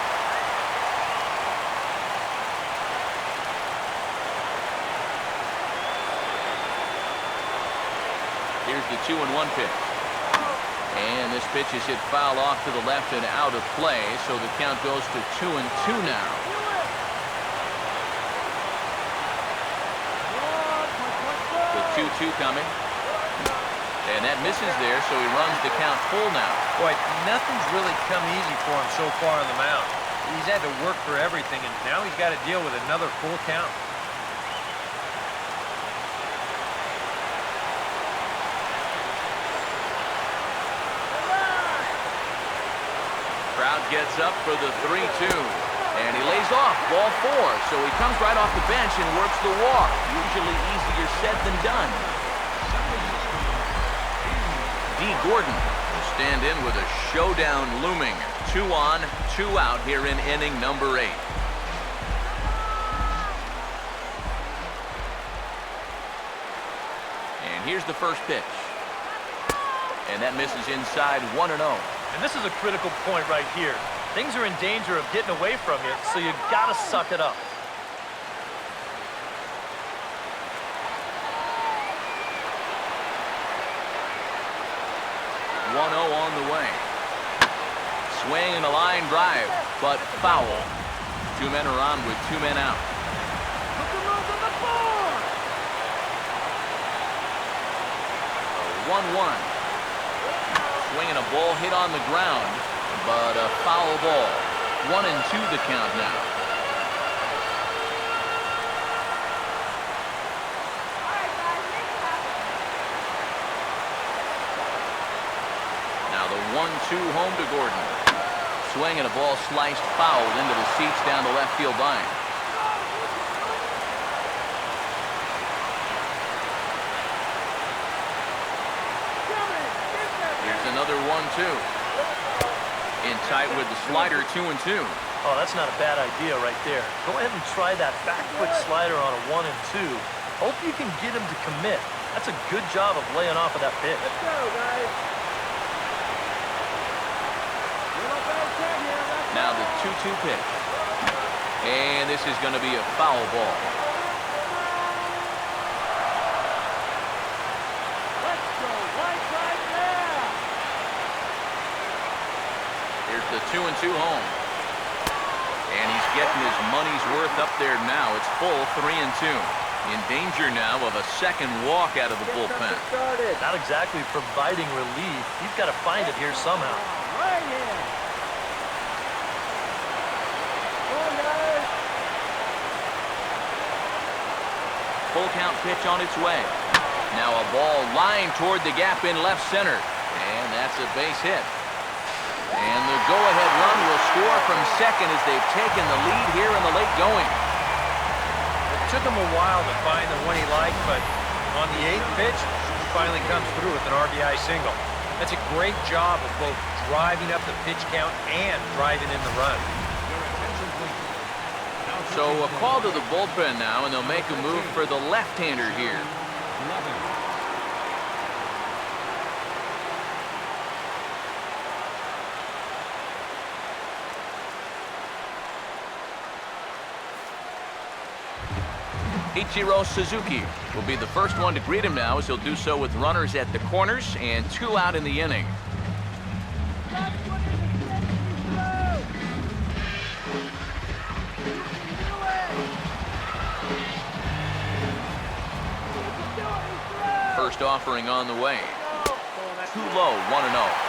Here's the 2-1 pitch. And this pitch is hit foul off to the left and out of play, so the count goes to 2-2 now. The 2-2 coming. And that misses there, so he runs the count full now. Boy, nothing's really come easy for him so far on the mound. He's had to work for everything, and now he's got to deal with another full count. Crowd gets up for the 3-2. And he lays off, ball 4. So he comes right off the bench and works the walk. Usually easier said than done. D. Gordon will stand in with a showdown looming. 2 on, 2 out here in inning number 8. And here's the first pitch. And that misses inside 1-0. And this is a critical point right here. Things are in danger of getting away from you, so you gotta suck it up. On the way. Swing and a line drive, but foul. 2 men are on with 2 men out. 1-1. Swinging a ball hit on the ground. but a foul ball. 1-2 the count now. Now the 1-2 home to Gordon. Swing and a ball sliced foul into the seats down the left field line. Here's another 1-2. In tight with the slider, 2-2. Oh, that's not a bad idea right there. Go ahead and try that back foot slider on a 1-2. Hope you can get him to commit. That's a good job of laying off of that pitch. Let's go, guys. Now the 2-2 pitch. And this is going to be a foul ball. Let's go. Right there. Here's the 2-2 home. And he's getting his money's worth up there now. It's full 3-2. In danger now of a second walk out of the bullpen. Not exactly providing relief. You've got to find it here somehow. Right here. Full count pitch on its way. Now a ball lined toward the gap in left center. And that's a base hit. And the go-ahead run will score from second as they've taken the lead here in the late going. It took him a while to find the one he liked, but on the 8th pitch, he finally comes through with an RBI single. That's a great job of both driving up the pitch count and driving in the run. So a call to the bullpen now, and they'll make a move for the left-hander here. Ichiro Suzuki will be the first one to greet him now, as he'll do so with runners at the corners and 2 out in the inning. First offering on the way. Too low, 1-0.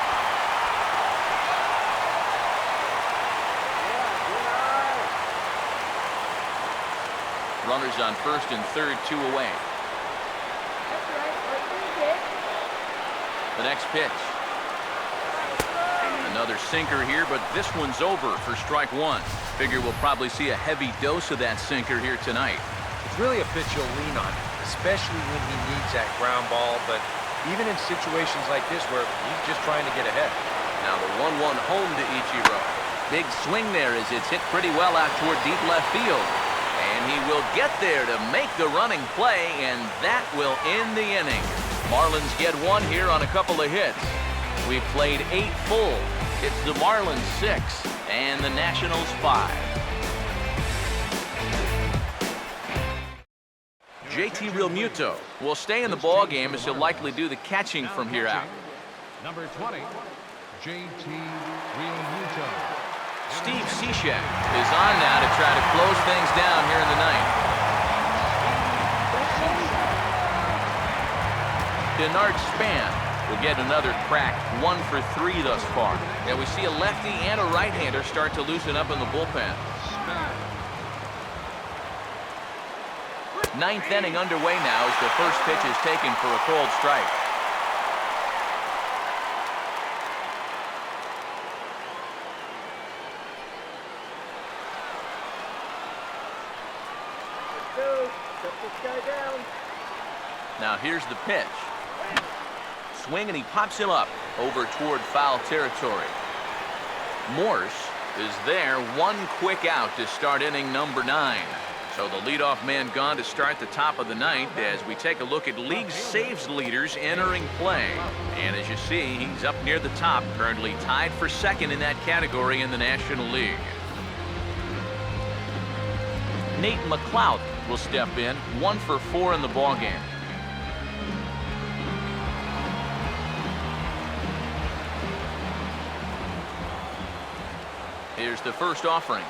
Runners on first and third, 2 away. The next pitch. Another sinker here, but this one's over for strike 1. Figure we'll probably see a heavy dose of that sinker here tonight. It's really a pitch you'll lean on, especially when he needs that ground ball, but even in situations like this where he's just trying to get ahead. Now the 1-1 home to Ichiro. Big swing there as it's hit pretty well out toward deep left field. And he will get there to make the running play, and that will end the inning. Marlins get 1 here on a couple of hits. We've played 8 full. It's the Marlins 6 and the Nationals 5. JT Realmuto will stay in the ball game as he'll likely do the catching from here out. Number 20, JT Realmuto. Steve Cishek is on now to try to close things down here in the ninth. Denard Span will get another crack, 1 for 3 thus far. And we see a lefty and a right-hander start to loosen up in the bullpen. 9th inning underway now as the first pitch is taken for a called strike. Now here's the pitch. Swing, and he pops him up over toward foul territory. Morse is there, 1 quick out to start inning number 9. So the leadoff man gone to start the top of the 9th as we take a look at league saves leaders entering play. And as you see, he's up near the top, currently tied for second in that category in the National League. Nate McLeod will step in, 1 for 4 in the ballgame. Here's the first offering.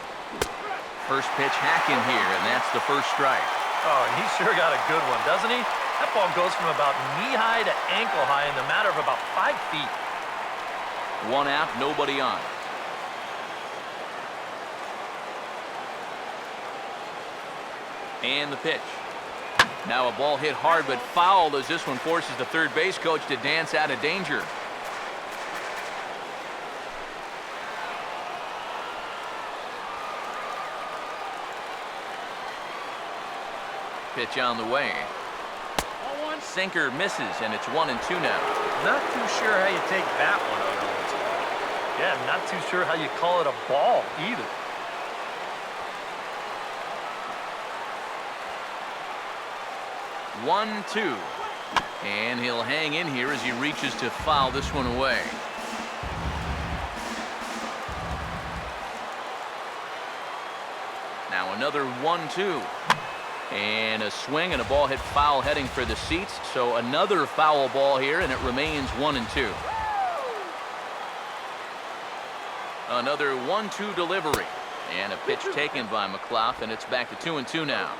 First pitch hacking here, and that's the first strike. Oh, and he sure got a good one, doesn't he? That ball goes from about knee-high to ankle-high in the matter of about 5 feet. 1 out, nobody on. And the pitch. Now a ball hit hard but foul as this one forces the third base coach to dance out of danger. Pitch on the way. Sinker misses, and it's 1-2 now. Not too sure how you take that one over. Yeah, I'm not too sure how you call it a ball either. One, two. And he'll hang in here as he reaches to foul this one away. Now another 1-2. And a swing and a ball hit foul heading for the seats. So another foul ball here, and it remains 1-2. Another 1-2 delivery. And a pitch taken by McLeod, and it's back to 2-2 now.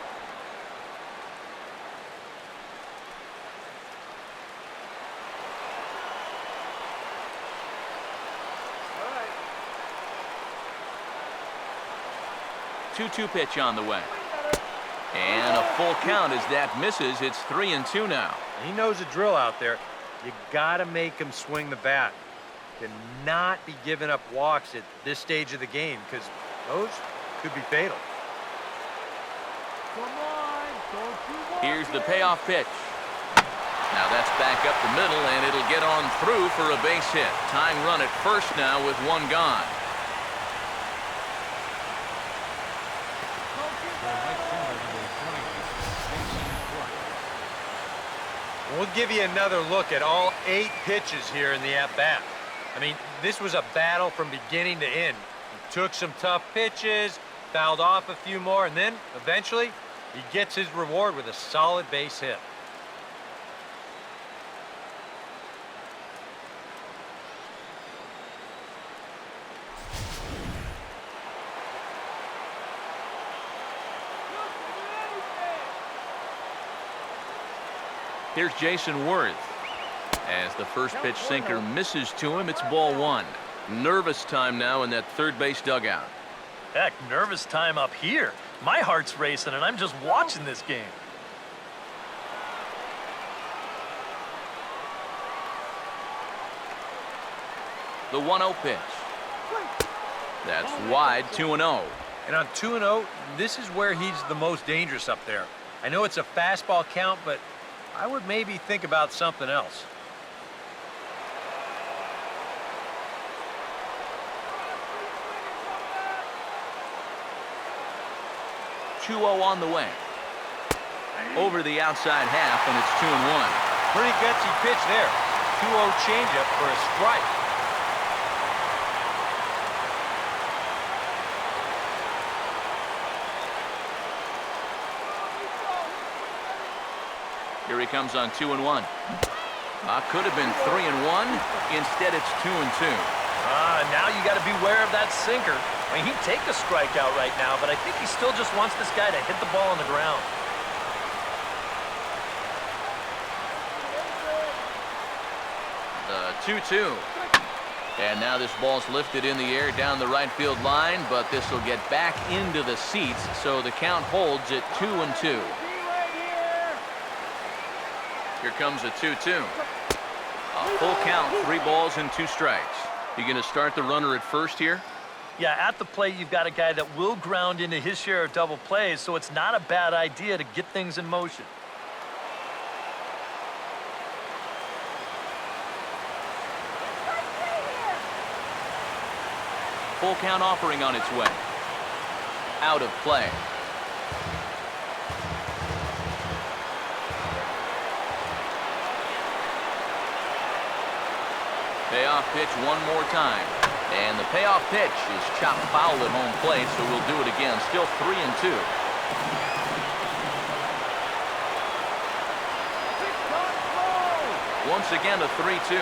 All right. 2-2 pitch on the way. And a full count as that misses. It's 3-2 now. He knows the drill out there. You got to make him swing the bat. Cannot be giving up walks at this stage of the game because those could be fatal. Come on, don't you walk Here's the it. payoff pitch. Now that's back up the middle, and it'll get on through for a base hit. Tying run at first now with one gone. We'll give you another look at all 8 pitches here in the at-bat. I mean, this was a battle from beginning to end. He took some tough pitches, fouled off a few more, and then eventually he gets his reward with a solid base hit. Here's Jason Worth. As the first pitch sinker misses to him, it's ball one. Nervous time now in that third base dugout. Heck, nervous time up here. My heart's racing, and I'm just watching this game. The 1-0 pitch. That's wide, 2-0. And on 2-0, this is where he's the most dangerous up there. I know it's a fastball count, but I would maybe think about something else. On the way. Over the outside half, and it's 2-1. Pretty gutsy pitch there. 2-0 changeup for a strike. Here he comes on 2-1. Could have been 3-1. Instead, it's 2-2. Now you got to beware of that sinker. I mean, he'd take a strikeout right now, but I think he still just wants this guy to hit the ball on the ground. The 2-2. And now this ball's lifted in the air down the right field line, but this will get back into the seats, so the count holds at 2-2. Here comes a 2-2. A full count, 3 balls and 2 strikes. You going to start the runner at first here? Yeah, at the plate, you've got a guy that will ground into his share of double plays, so it's not a bad idea to get things in motion. Full count offering on its way. Out of play. Payoff pitch one more time. And the payoff pitch is chopped foul at home plate, so we'll do it again. Still 3-2. Once again, a 3-2.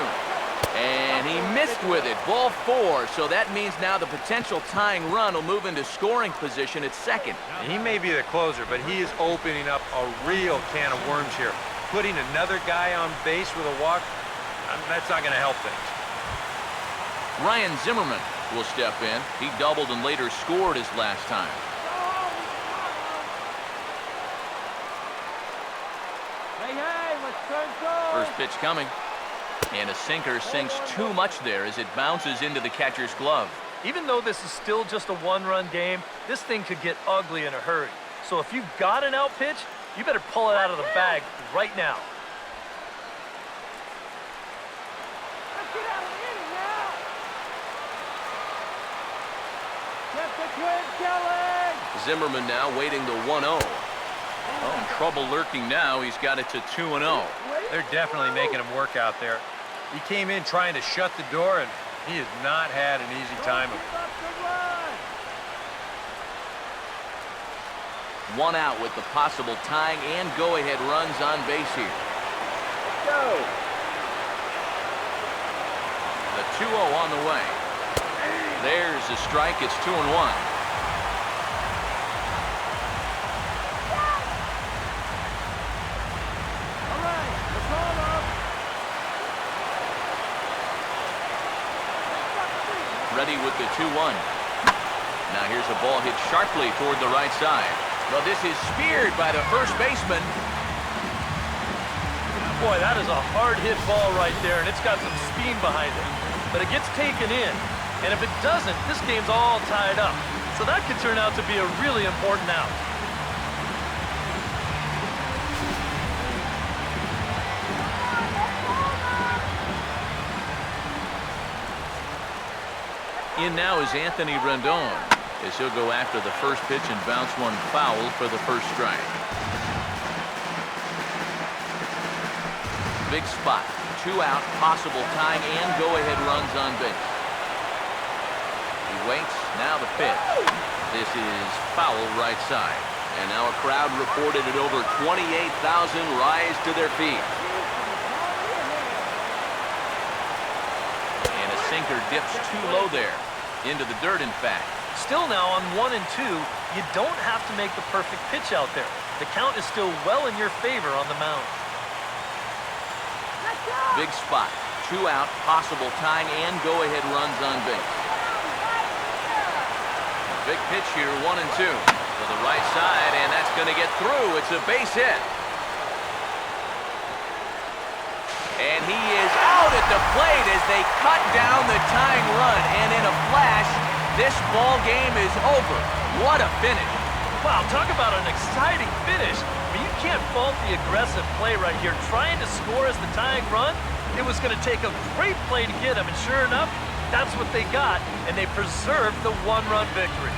And he missed with it. Ball 4. So that means now the potential tying run will move into scoring position at second. He may be the closer, but he is opening up a real can of worms here. Putting another guy on base with a walk, that's not going to help things. Ryan Zimmerman will step in. He doubled and later scored his last time. First pitch coming. And a sinker sinks too much there as it bounces into the catcher's glove. Even though this is still just a one-run game, this thing could get ugly in a hurry. So if you've got an out pitch, you better pull it out of the bag right now. Let's get out of the inning now. Get the twin killing. Zimmerman now waiting the 1-0. Oh, trouble lurking now. He's got it to 2-0. They're definitely making him work out there. He came in trying to shut the door, and he has not had an easy time of it. One out with the possible tying and go-ahead runs on base here. Go. The 2-0 on the way. There's a strike. It's 2-1. Ready with the 2-1. Now here's a ball hit sharply toward the right side. Well, this is speared by the first baseman. Boy, that is a hard-hit ball right there, and it's got some steam behind it. But it gets taken in, and if it doesn't, this game's all tied up. So that could turn out to be a really important out. In now is Anthony Rendon, as he'll go after the first pitch and bounce one foul for the first strike. Big spot, 2 out, possible tying and go-ahead runs on base. He waits, now the pitch. This is foul right side. And now a crowd reported at over 28,000 rise to their feet. And a sinker dips too low there. Into the dirt, in fact. Still now on 1 and 2, you don't have to make the perfect pitch out there. The count is still well in your favor on the mound. Big spot, 2 out, possible tying and go-ahead runs on base. Big pitch here, 1 and 2 to the right side, and that's going to get through. It's a base hit. And he is out at the plate as they cut down the tying run. And in a flash, this ball game is over. What a finish. Wow, talk about an exciting finish. I mean, you can't fault the aggressive play right here. Trying to score as the tying run, it was going to take a great play to get him. And sure enough, that's what they got. And they preserved the one-run victory.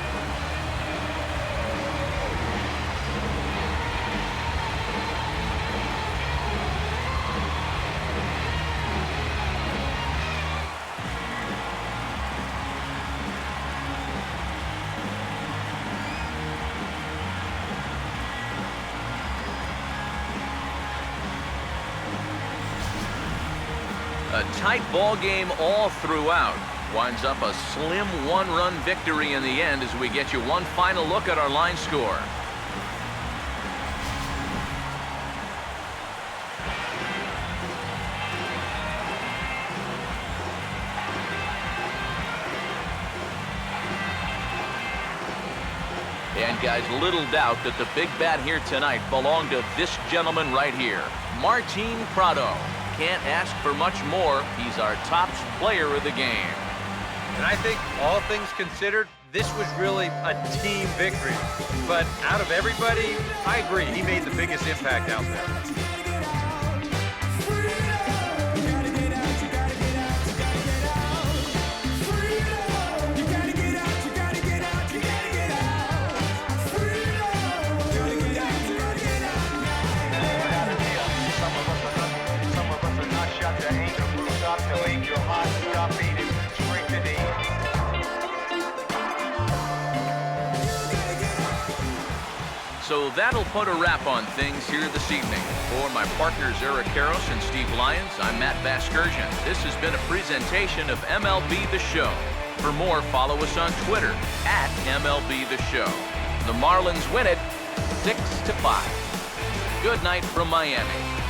A tight ball game all throughout. Winds up a slim 1-run victory in the end as we get you one final look at our line score. And guys, little doubt that the big bat here tonight belonged to this gentleman right here, Martin Prado. Can't ask for much more. He's our top player of the game. And I think, all things considered, this was really a team victory. But out of everybody, I agree, he made the biggest impact out there. So that'll put a wrap on things here this evening. For my partners Eric Karros and Steve Lyons, I'm Matt Vasgersian. This has been a presentation of MLB The Show. For more, follow us on Twitter at MLB The Show. The Marlins win it 6-5. Good night from Miami.